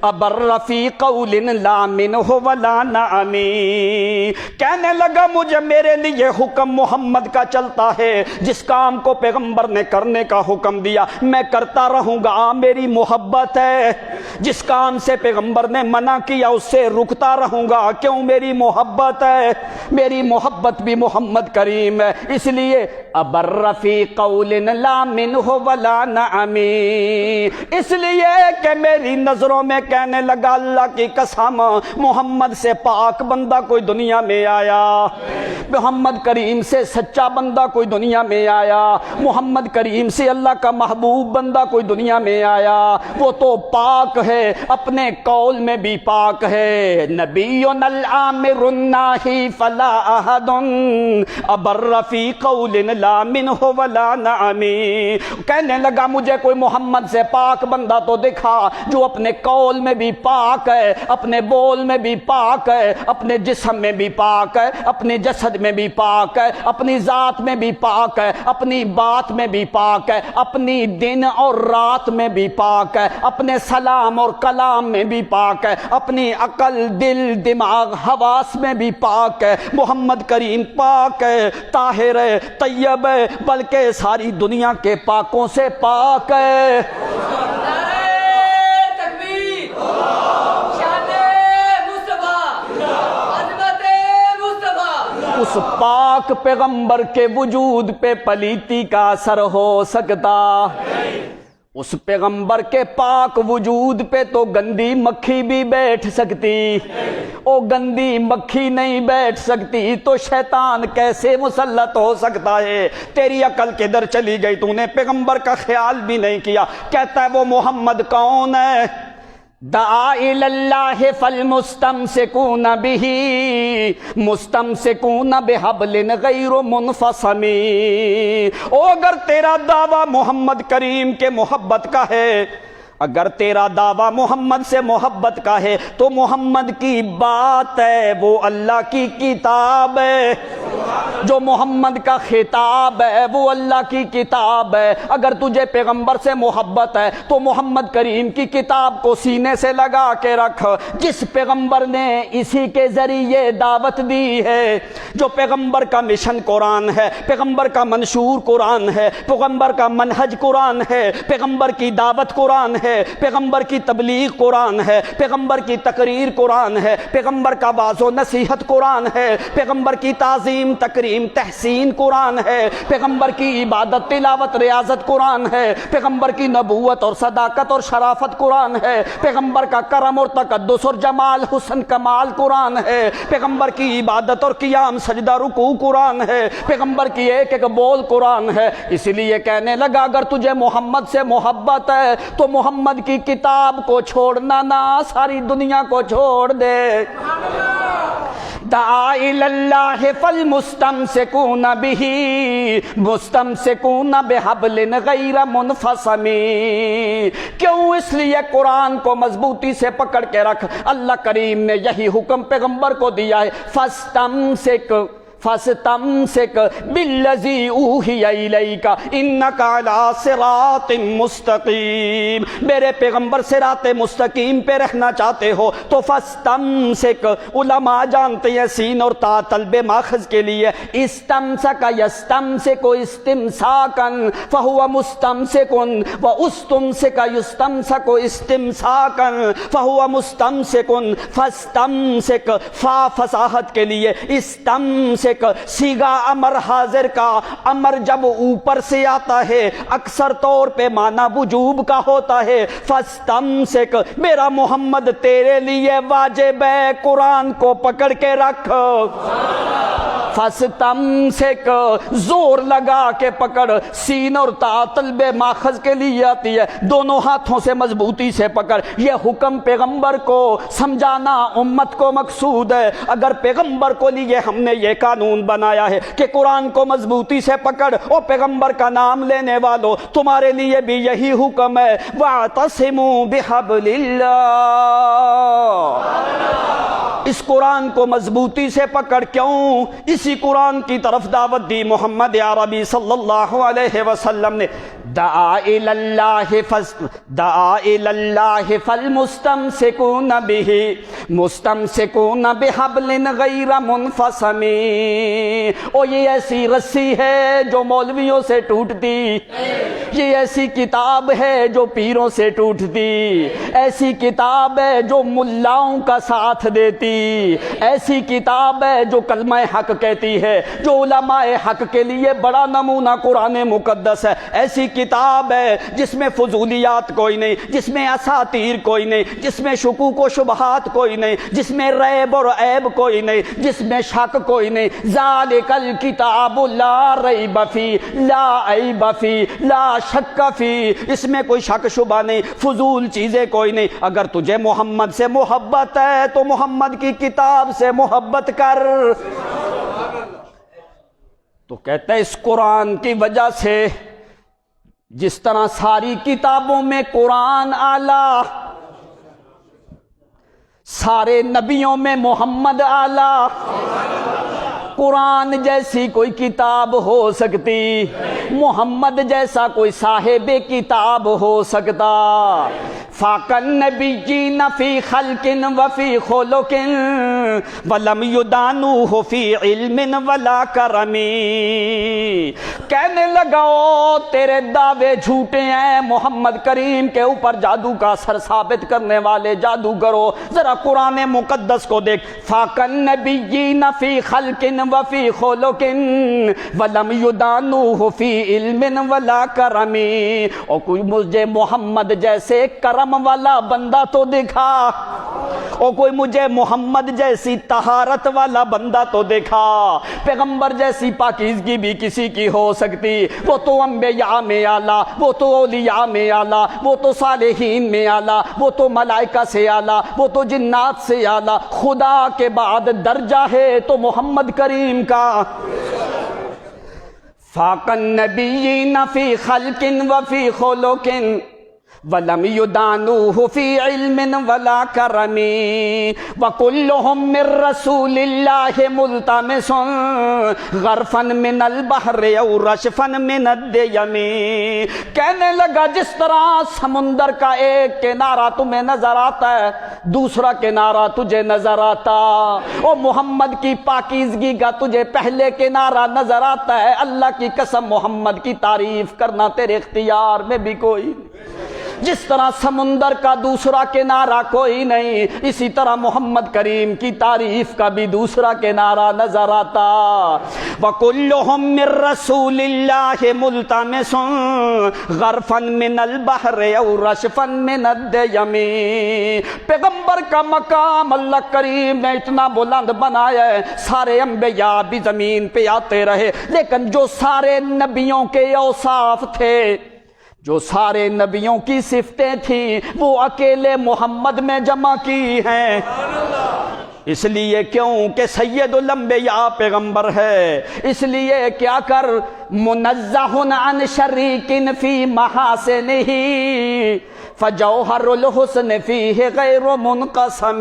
ابر فی قول لا منہ ولا نعمی۔ کہنے لگا مجھے میرے لیے حکم محمد کا چلتا ہے، جس کام کو پیغمبر نے کرنے کا حکم دیا میں کرتا رہوں گا، میری محبت ہے۔ جس کام سے پیغمبر نے منع کیا اس سے رکتا رہوں گا، کیوں؟ میری محبت ہے، میری محبت بھی محمد کریم ہے۔ اس لیے ابر فی قول لا منہ ولا نعمی، اس لیے کہ میری نظروں میں کہنے لگا اللہ کی قسم محمد سے پاک بندہ کوئی دنیا میں آیا، محمد کریم سے سچا بندہ کوئی دنیا میں آیا، محمد کریم سے اللہ کا محبوب بندہ کوئی دنیا میں آیا، وہ تو پاک ہے، اپنے قول میں بھی پاک ہے۔ نبینا الآمر الناہی فلا احد ابر فی قول لا منہ ولا نعمی۔ کہنے لگا مجھے کوئی محمد سے پاک بندہ تو دکھا جو اپنے قول میں بھی پاک ہے، اپنے بول میں بھی پاک ہے، اپنے جسم میں بھی پاک ہے، اپنے جسد میں بھی پاک ہے، اپنی ذات میں بھی پاک ہے، اپنی بات میں بھی پاک ہے، اپنی دن اور رات میں بھی پاک ہے، اپنے سلام اور کلام میں بھی پاک ہے، اپنی عقل، دل، دماغ، حواس میں بھی پاک ہے۔ محمد کریم پاک ہے، طاہر ہے، طیب ہے، بلکہ ساری دنیا کے پاکوں سے پاک ہے۔ اس پاک پیغمبر کے وجود پہ پلیتی کا اثر ہو سکتا؟ اس پیغمبر کے پاک وجود پہ تو گندی مکھی بھی بیٹھ سکتی، او گندی مکھی نہیں بیٹھ سکتی تو شیطان کیسے مسلط ہو سکتا ہے؟ تیری عقل کدھر چلی گئی؟ تو نے پیغمبر کا خیال بھی نہیں کیا۔ کہتا ہے وہ محمد کون ہے؟ دعا الی اللہ فالمستمسکون بہ مستمسکون بحبل غیر منفصم۔ او اگر تیرا دعویٰ محمد کریم کے محبت کا ہے، اگر تیرا دعویٰ محمد سے محبت کا ہے تو محمد کی بات ہے، وہ اللہ کی کتاب ہے۔ جو محمد کا خطاب ہے وہ اللہ کی کتاب ہے۔ اگر تجھے پیغمبر سے محبت ہے تو محمد کریم کی کتاب کو سینے سے لگا کے رکھ، جس پیغمبر نے اسی کے ذریعے دعوت دی ہے۔ جو پیغمبر کا مشن قرآن ہے، پیغمبر کا منشور قرآن ہے، پیغمبر کا منہج قرآن ہے، پیغمبر کی دعوت قرآن ہے، پیغمبر کی تبلیغ قرآن ہے، پیغمبر کی تقریر قرآن ہے، پیغمبر کا واعظ و نصیحت قرآن ہے، پیغمبر کی تعظیم تکریم تحسین قرآن ہے، پیغمبر کی عبادت تلاوت ریاضت قرآن ہے، پیغمبر کی نبوت اور صداقت اور شرافت قرآن ہے، پیغمبر کا کرم اور تقدس اور جمال حسن کمال قرآن ہے، پیغمبر کی عبادت اور قیام سجدہ رکوع قرآن ہے، پیغمبر کی ایک ایک بول قرآن ہے۔ اس لیے کہنے لگا اگر تجھے محمد سے محبت ہے تو محمد کی کتاب کو چھوڑنا نہ، ساری دنیا کو چھوڑ دے۔ دعا الی اللہ فالمستمسکون بہ مستمسکون بحبل غیر منفصم۔ کیوں؟ اس لیے قرآن کو مضبوطی سے پکڑ کے رکھ۔ اللہ کریم نے یہی حکم پیغمبر کو دیا ہے، فاستمسک فاستمسک بالذی اوحی الیک انک علی صراط مستقیم۔ میرے پیغمبر صراط مستقیم پہ رہنا چاہتے ہو تو فاستمسک، علماء جانتے ہیں سین اور تا طلب ماخذ کے لیے استمسک یستمسک استمساکا فہو مستمسک و استمسک یستمسک استمساکا فہو مستمسک۔ فاستمسک فا فصاحت کے لیے، استمسک سیغا امر حاضر کا، امر جب اوپر سے آتا ہے اکثر طور پہ معنی وجوب کا ہوتا ہے۔ فاستمسک، میرا محمد تیرے لیے واجب ہے، قرآن کو پکڑ کے رکھ۔ فاستمسک زور لگا کے پکڑ، سین اور تا طلب ماخذ کے لیے آتی ہے، دونوں ہاتھوں سے مضبوطی سے پکڑ۔ یہ حکم پیغمبر کو سمجھانا امت کو مقصود ہے۔ اگر پیغمبر کو لیے ہم نے یہ قانون بنایا ہے کہ قرآن کو مضبوطی سے پکڑ، اور پیغمبر کا نام لینے والوں تمہارے لیے بھی یہی حکم ہے، وَاعْتَصِمُوا بِحَبْلِ اللَّهِ۔ اس قرآن کو مضبوطی سے پکڑ، کیوں؟ اسی قرآن کی طرف دعوت دی محمد عربی صلی اللہ علیہ وسلم نے، دعا الی اللہ فالمستمسکون بہ مستمسکون بحبل غیر منفصم۔ اور یہ ایسی رسی ہے جو مولویوں سے ٹوٹتی، یہ ایسی کتاب ہے جو پیروں سے ٹوٹتی، ایسی کتاب ہے جو ملاؤں کا ساتھ دیتی، ایسی کتاب ہے جو کلمہ حق کہتی ہے، جو علماء حق کے لیے بڑا نمونہ قرآن مقدس ہے، ایسی کتاب ہے جس میں فضولیات کوئی نہیں، جس میں اساطیر کوئی نہیں، جس میں شکوک و شبہات کوئی نہیں، جس میں ریب اور عیب کوئی نہیں، جس میں شک کوئی نہیں۔ ذالک الکتاب لا ریب فی لا عیب فی لا شک فی، اس میں کوئی شک شبہ نہیں، فضول چیزیں کوئی نہیں۔ اگر تجھے محمد سے محبت ہے تو محمد کی کتاب سے محبت کر۔ تو کہتے ہیں اس قرآن کی وجہ سے جس طرح ساری کتابوں میں قرآن اعلیٰ، سارے نبیوں میں محمد اعلیٰ، قرآن جیسی کوئی کتاب ہو سکتی، محمد جیسا کوئی صاحب کتاب ہو سکتا۔ فاق النبیین فی خلق وفی خلق ولم یدانوہ فی علم ولا کرم۔ کہنے لگاؤ تیرے دعوے جھوٹے ہیں، محمد کریم کے اوپر جادو کا اثر ثابت کرنے والے جادوگروں، ذرا قرآن مقدس کو دیکھ۔ فاق النبیین فی خلق وفی خلق ولم یدانوہ فی علم ولا کرم۔ اور کوئی مجھے محمد جیسے کرم والا بندہ تو دکھا، اور کوئی مجھے محمد جیسی طہارت والا بندہ تو دکھا۔ پیغمبر جیسی پاکیزگی بھی کسی کی ہو سکتی، وہ تو انبیاء میں اعلیٰ، وہ تو اولیاء میں اعلیٰ، وہ تو صالحین میں اعلیٰ، وہ تو ملائکہ سے اعلیٰ، وہ تو جنات سے اعلیٰ۔ خدا کے بعد درجہ ہے تو محمد کریم کا۔ فاق النبیین فی خلق وفی خلق ولم یدانوہ فی علم ولا کرم وکلہم من رسول اللہ ملتمس غرفا من البحر او رشفا من الدیم۔ کہنے لگا جس طرح سمندر کا ایک کنارہ تمہیں نظر آتا ہے، دوسرا کنارہ تجھے نظر آتا، اور محمد کی پاکیزگی کا تجھے پہلے کنارہ نظر آتا ہے، اللہ کی قسم محمد کی تعریف کرنا تیرے اختیار میں بھی کوئی نہیں۔ جس طرح سمندر کا دوسرا کنارہ کوئی نہیں، اسی طرح محمد کریم کی تعریف کا بھی دوسرا کنارہ نظر آتا۔ وَكُلُّهُم مِّن رَّسُولِ اللَّهِ مُلْتَمِسٌ غَرْفًا مِّنَ الْبَحْرِ أَوْ رَشْفًا مِّنَ الدَّيَمِ۔ پیغمبر کا مقام اللہ کریم نے اتنا بلند بنایا ہے، سارے انبیاء بھی زمین پہ آتے رہے، لیکن جو سارے نبیوں کے اوصاف تھے، جو سارے نبیوں کی صفتیں تھیں، وہ اکیلے محمد میں جمع کی ہیں۔ اس لیے کیوں کہ سید الانبیاء پیغمبر ہے، اس لیے کیا کر منزہ عن شریک فی محاسنہ فجوہر الحسن فیہ غیر منقسم۔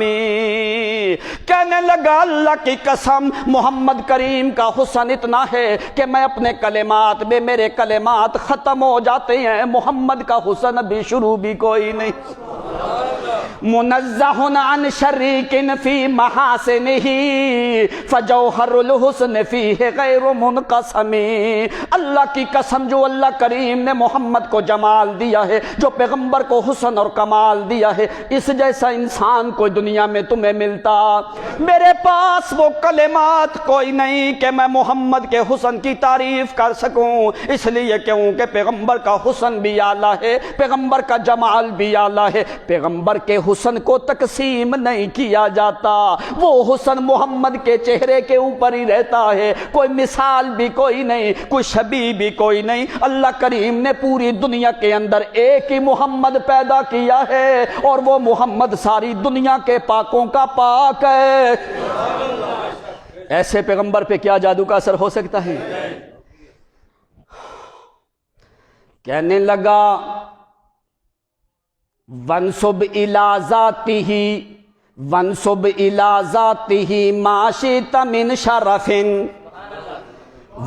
کہنے لگا اللہ کی قسم محمد کریم کا حسن اتنا ہے کہ میں اپنے کلمات میں، میرے کلمات ختم ہو جاتے ہیں، محمد کا حسن بھی شروع بھی کوئی نہیں۔ منزہ عن شریک فی محاسنہ فجوہر الحسن فیہ غیر منقسم۔ اللہ کی قسم جو اللہ کریم نے محمد کو جمال دیا ہے، جو پیغمبر کو حسن اور کمال دیا ہے، اس جیسا انسان کوئی دنیا میں تمہیں ملتا؟ میرے پاس وہ کلمات کوئی نہیں کہ میں محمد کے حسن کی تعریف کر سکوں، اس لیے کیوں کہ پیغمبر کا حسن بھی اعلیٰ ہے، پیغمبر کا جمال بھی اعلیٰ ہے۔ پیغمبر کے حسن کو تقسیم نہیں کیا جاتا، وہ حسن محمد کے چہرے کے اوپر ہی رہتا ہے، کوئی مثال بھی کوئی نہیں، کوئی شبیہ بھی کوئی نہیں۔ اللہ کریم نے پوری دنیا کے اندر ایک ہی محمد پیدا کیا ہے، اور وہ محمد ساری دنیا کے پاکوں کا پاک ہے۔ ایسے پیغمبر پہ کیا جادو کا اثر ہو سکتا ہے؟ کہنے لگا وَانْصُبْ إِلَىٰ ذَاتِهِ وَانْصُبْ إِلَىٰ ذَاتِهِ مَا شِئْتَ مِنْ شَرَفٍ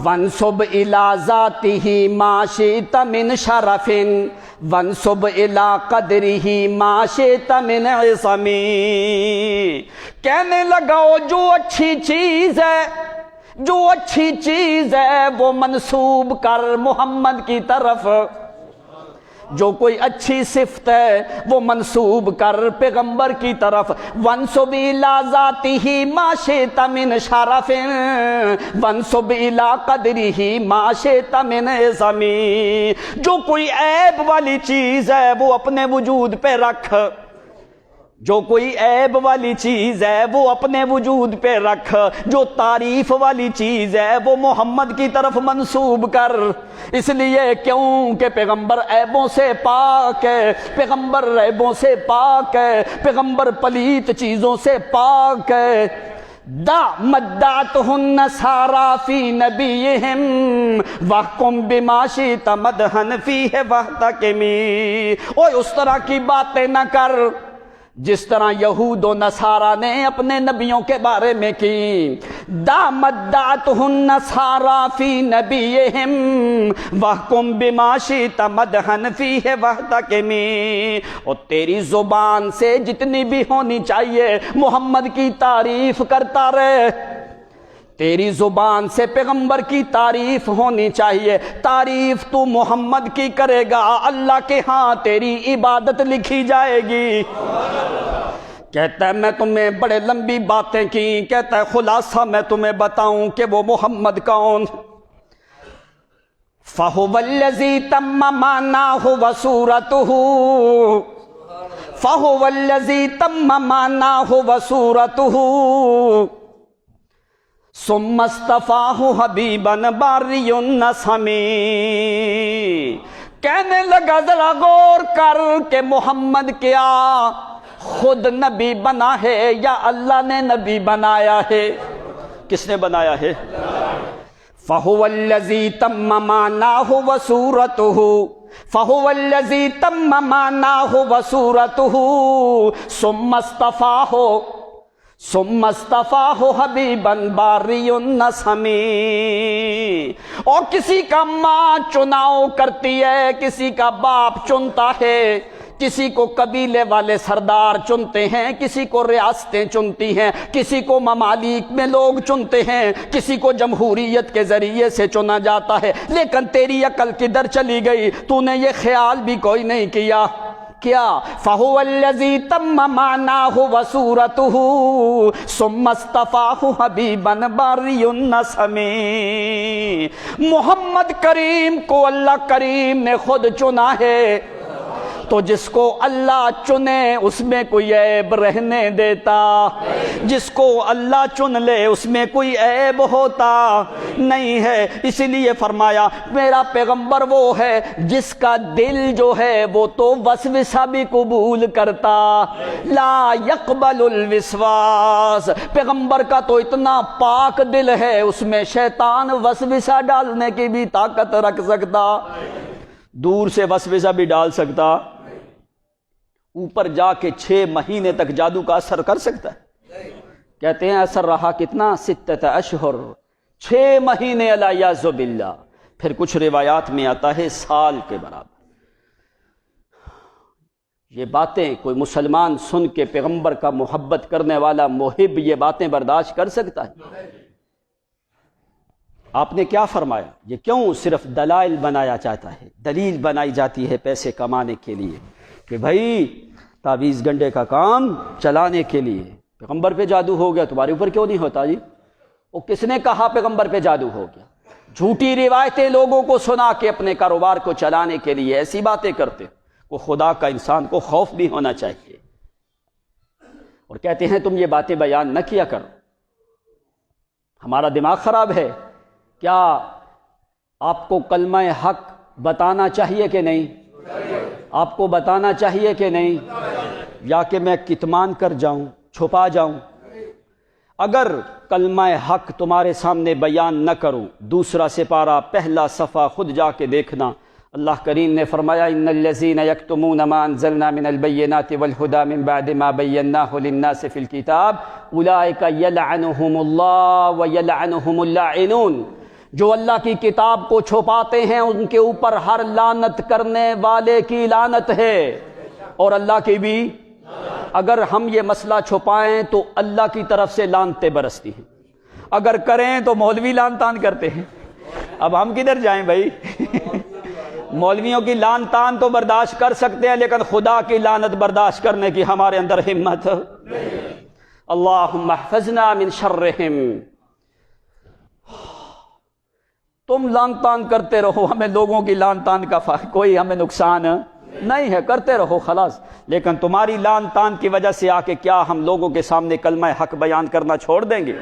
وَانْصُبْ إِلَىٰ ذَاتِهِ مَا شِئْتَ مِنْ شَرَفٍ وَانْصُبْ إِلَىٰ قَدْرِهِ مَا شِئْتَ مِنْ عِظَمٍ۔ کہنے لگا جو اچھی چیز ہے، جو اچھی چیز ہے وہ منسوب کر محمد کی طرف، جو کوئی اچھی صفت ہے وہ منسوب کر پیغمبر کی طرف۔ وَانْصُبْ إِلَىٰ ذَاتِهِ مَا شِئْتَ مِنْ شَرَفٍ وَانْصُبْ إِلَىٰ قَدْرِهِ مَا شِئْتَ مِنْ عِظَمٍ۔ جو کوئی عیب والی چیز ہے وہ اپنے وجود پہ رکھ، جو کوئی عیب والی چیز ہے وہ اپنے وجود پہ رکھ، جو تعریف والی چیز ہے وہ محمد کی طرف منسوب کر۔ اس لیے کیوں کہ پیغمبر عیبوں سے پاک ہے، پیغمبر عیبوں سے پاک ہے، پیغمبر پلیت چیزوں سے پاک ہے۔ دع مدعتہ النصارى فی نبیہم واحکم بما شئت مدحا فیہ واحتکمی۔ اوے اس طرح کی باتیں نہ کر جس طرح یہود و نصارہ نے اپنے نبیوں کے بارے میں کی۔ دع مدعتہ النصارى فی نبیہم واحکم بما شئت مدحا فیہ واحتکمی۔ اور تیری زبان سے جتنی بھی ہونی چاہیے محمد کی تعریف کرتا رہے، تیری زبان سے پیغمبر کی تعریف ہونی چاہیے۔ تعریف تو محمد کی کرے گا، اللہ کے ہاں تیری عبادت لکھی جائے گی۔ کہتا ہے میں تمہیں بڑے لمبی باتیں کی، کہتا ہے خلاصہ میں تمہیں بتاؤں کہ وہ محمد کون۔ فَهُوَ الَّذِي تَمَّ مَعْنَاهُ وَصُورَتُهُ فَهُوَ الَّذِي تَمَّ مَعْنَاهُ وَصُورَتُهُ ثم اصطفاہ حبیباً باری النسمی۔ کہنے لگا ذرا غور کر کہ محمد کیا خود نبی بنا ہے یا اللہ نے نبی بنایا ہے؟ کس نے بنایا ہے؟ فَهُوَ الَّذِي تَمَّ مَعْنَاهُ وَصُورَتُهُ فَهُوَ الَّذِي تَمَّ مَعْنَاهُ وَصُورَتُهُ ثم اصطفاہ حبیباً باری النسمی۔ اور کسی کا ماں چناؤ کرتی ہے، کسی کا باپ چنتا ہے، کسی کو قبیلے والے سردار چنتے ہیں، کسی کو ریاستیں چنتی ہیں، کسی کو ممالک میں لوگ چنتے ہیں، کسی کو جمہوریت کے ذریعے سے چنا جاتا ہے۔ لیکن تیری عقل کدھر چلی گئی؟ تو نے یہ خیال بھی کوئی نہیں کیا کیا فَهُوَ الَّذِي تَمَّ مَعْنَاهُ وَصُورَتُهُ ثُمَّ اصْطَفَاهُ حَبِيبًا بَارِّ النَّسَمِ۔ محمد کریم کو اللہ کریم نے خود چنا ہے، تو جس کو اللہ چنے اس میں کوئی عیب رہنے دیتا، جس کو اللہ چن لے اس میں کوئی عیب ہوتا نہیں ہے۔ اسی لیے فرمایا میرا پیغمبر وہ ہے جس کا دل جو ہے وہ تو وسوسہ بھی قبول کرتا، لا يقبل الوسواس۔ پیغمبر کا تو اتنا پاک دل ہے اس میں شیطان وسوسہ ڈالنے کی بھی طاقت رکھ سکتا، دور سے وسوسہ بھی ڈال سکتا، اوپر جا کے 6 مہینے تک جادو کا اثر کر سکتا ہے۔ کہتے ہیں اثر رہا کتنا؟ 6 اشہر، 6 مہینے الیاذ باللہ، پھر کچھ روایات میں آتا ہے سال کے برابر۔ یہ باتیں کوئی مسلمان سن کے پیغمبر کا محبت کرنے والا محب یہ باتیں برداشت کر سکتا ہے؟ آپ نے کیا فرمایا؟ یہ کیوں صرف دلائل بنایا جاتا ہے، دلیل بنائی جاتی ہے پیسے کمانے کے لیے کہ بھائی تعویذ گنڈے کا کام چلانے کے لیے؟ پیغمبر پہ جادو ہو گیا، تمہارے اوپر کیوں نہیں ہوتا جی؟ وہ کس نے کہا پیغمبر پہ جادو ہو گیا؟ جھوٹی روایتیں لوگوں کو سنا کے اپنے کاروبار کو چلانے کے لیے ایسی باتیں کرتے۔ وہ خدا کا انسان کو خوف بھی ہونا چاہیے اور کہتے ہیں تم یہ باتیں بیان نہ کیا کرو، ہمارا دماغ خراب ہے۔ کیا آپ کو کلمہ حق بتانا چاہیے کہ نہیں؟ آپ کو بتانا چاہیے کہ نہیں؟ یا کہ میں کتمان کر جاؤں، چھپا جاؤں؟ اگر کلمہ حق تمہارے سامنے بیان نہ کروں، دوسرا سپارہ پہلا صفحہ خود جا کے دیکھنا، اللہ کریم نے فرمایا ان الذین یکتمون ما انزلنا من البینات والہدی من بعد ما بیناہ للناس فی الکتاب اولئک یلعنہم اللہ ویلعنہم اللاعنون۔ جو اللہ کی کتاب کو چھپاتے ہیں ان کے اوپر ہر لعنت کرنے والے کی لعنت ہے، اور اللہ کی بھی۔ اگر ہم یہ مسئلہ چھپائیں تو اللہ کی طرف سے لعنتیں برستی ہیں، اگر کریں تو مولوی لعن تان کرتے ہیں۔ اب ہم کدھر جائیں بھائی؟ مولویوں کی لعن تان تو برداشت کر سکتے ہیں، لیکن خدا کی لعنت برداشت کرنے کی ہمارے اندر ہمت۔ اللہم احفظنا من شرہم۔ تم لعن تان کرتے رہو، ہمیں لوگوں کی لعن تان کا کوئی ہمیں نقصان نہیں ہے، کرتے رہو خلاص، لیکن تمہاری لعن تان کی وجہ سے آ کے کیا ہم لوگوں کے سامنے کلمہ حق بیان کرنا چھوڑ دیں گے؟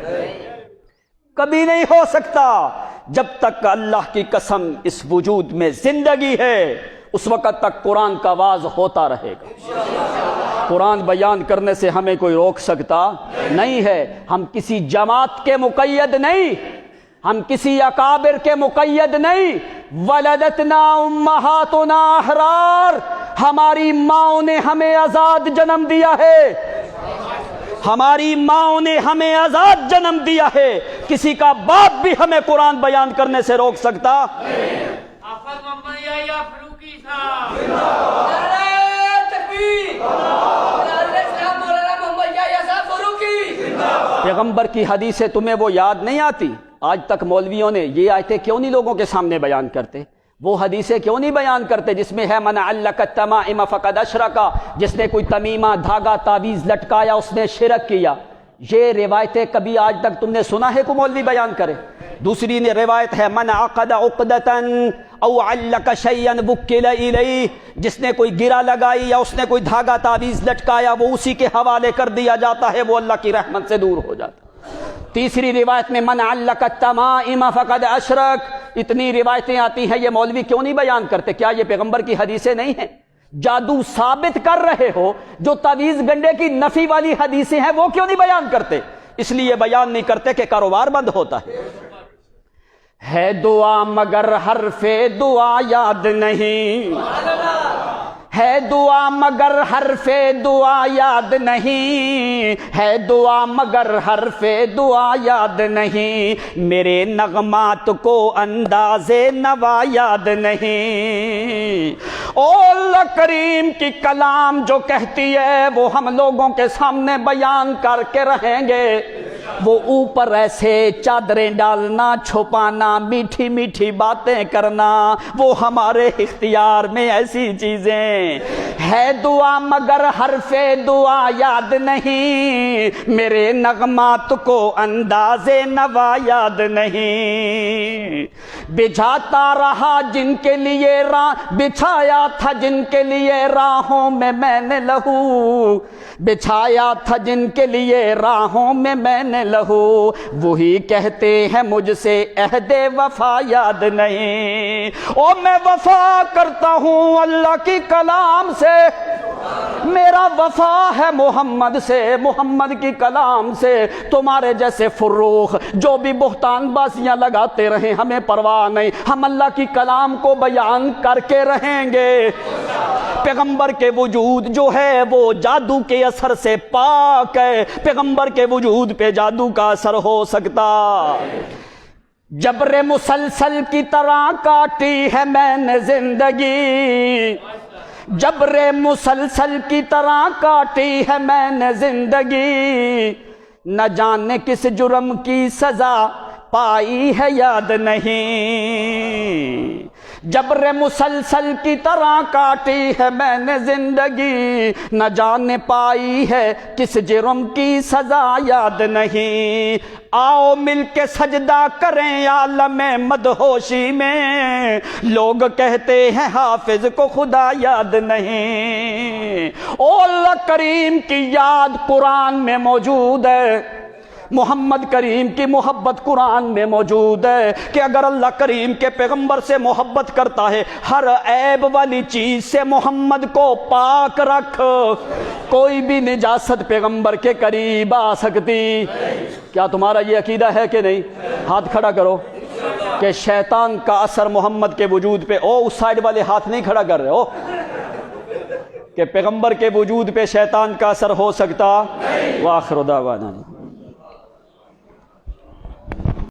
کبھی نہیں ہو سکتا۔ جب تک اللہ کی قسم اس وجود میں زندگی ہے اس وقت تک قرآن کا آواز ہوتا رہے گا۔ قرآن بیان کرنے سے ہمیں کوئی روک سکتا نہیں ہے۔ ہم کسی جماعت کے مقید نہیں، ہم کسی اکابر کے مقید نہیں۔ ولدتنا امہاتنا احرار، ہماری ماؤں نے ہمیں آزاد جنم دیا ہے، ہماری ماؤں نے ہمیں آزاد جنم دیا ہے۔ کسی کا باپ بھی ہمیں قرآن بیان کرنے سے روک سکتا؟ پیغمبر کی حدیثیں تمہیں وہ یاد نہیں آتی؟ آج تک مولویوں نے یہ آیتیں کیوں نہیں لوگوں کے سامنے بیان کرتے؟ وہ حدیثیں کیوں نہیں بیان کرتے جس میں ہے من علق التمائم فقد اشرک، جس نے کوئی تمیمہ دھاگا تعویذ لٹکایا اس نے شرک کیا؟ یہ روایتیں کبھی آج تک تم نے سنا ہے کوئی مولوی بیان کرے؟ دوسری روایت ہے من عقد عقدۃ او علق شیئا وکل الیہ، جس نے کوئی گرہ لگائی یا اس نے کوئی دھاگا تعویذ لٹکایا وہ اسی کے حوالے کر دیا جاتا ہے، وہ اللہ کی رحمت سے دور ہو جاتا ہے۔ تیسری روایت میں من علق التمائم فقد اشرک۔ اتنی روایتیں آتی ہیں، یہ مولوی کیوں نہیں بیان کرتے؟ کیا یہ پیغمبر کی حدیثیں نہیں ہیں؟ جادو ثابت کر رہے ہو، جو تعویذ گنڈے کی نفی والی حدیثیں ہیں وہ کیوں نہیں بیان کرتے؟ اس لیے بیان نہیں کرتے کہ کاروبار بند ہوتا ہے دعا مگر حرف دعا یاد نہیں، ہے دعا مگر حرف دعا یاد نہیں، ہے دعا مگر حرف دعا یاد نہیں، میرے نغمات کو انداز نوا یاد نہیں۔ او اللہ کریم کی کلام جو کہتی ہے وہ ہم لوگوں کے سامنے بیان کر کے رہیں گے۔ وہ اوپر ایسے چادریں ڈالنا، چھپانا، میٹھی میٹھی باتیں کرنا، وہ ہمارے اختیار میں ایسی چیزیں ہے دعا مگر حرف دعا یاد نہیں، میرے نغمات کو انداز نوا یاد نہیں۔ بچھاتا رہا جن کے لیے بچھایا تھا جن کے لیے راہوں میں نے لہو، بچھایا تھا جن کے لیے راہوں میں نے لہو، وہی کہتے ہیں مجھ سے عہد وفا یاد نہیں۔ او میں وفا کرتا ہوں اللہ کی کلام سے، میرا وفا ہے محمد سے، محمد کی کلام سے۔ تمہارے جیسے فروخ جو بھی بہتان بازیاں لگاتے رہیں ہمیں پرواہ نہیں، ہم اللہ کی کلام کو بیان کر کے رہیں گے۔ پیغمبر کے وجود جو ہے وہ جادو کے اثر سے پاک ہے، پیغمبر کے وجود پہ جادو کا اثر ہو سکتا؟ جبر مسلسل کی طرح کاٹی ہے میں نے زندگی، جبر مسلسل کی طرح کاٹی ہے میں نے زندگی، نہ جانے کس جرم کی سزا پائی ہے یاد نہیں۔ جبر مسلسل کی طرح کاٹی ہے میں نے زندگی، نہ جانے پائی ہے کس جرم کی سزا یاد نہیں۔ آؤ مل کے سجدہ کریں عالم مدہوشی میں، لوگ کہتے ہیں حافظ کو خدا یاد نہیں۔ او اللہ کریم کی یاد قرآن میں موجود ہے، محمد کریم کی محبت قرآن میں موجود ہے کہ اگر اللہ کریم کے پیغمبر سے محبت کرتا ہے ہر عیب والی چیز سے محمد کو پاک رکھ، کوئی بھی نجاست پیغمبر کے قریب آ سکتی۔ کیا تمہارا یہ عقیدہ ہے کہ نہیں؟ ہاتھ کھڑا کرو کہ شیطان کا اثر محمد کے وجود پہ، او اس سائیڈ والے ہاتھ نہیں کھڑا کر رہے ہو کہ پیغمبر کے وجود پہ شیطان کا اثر ہو سکتا۔ وآخر دعوانا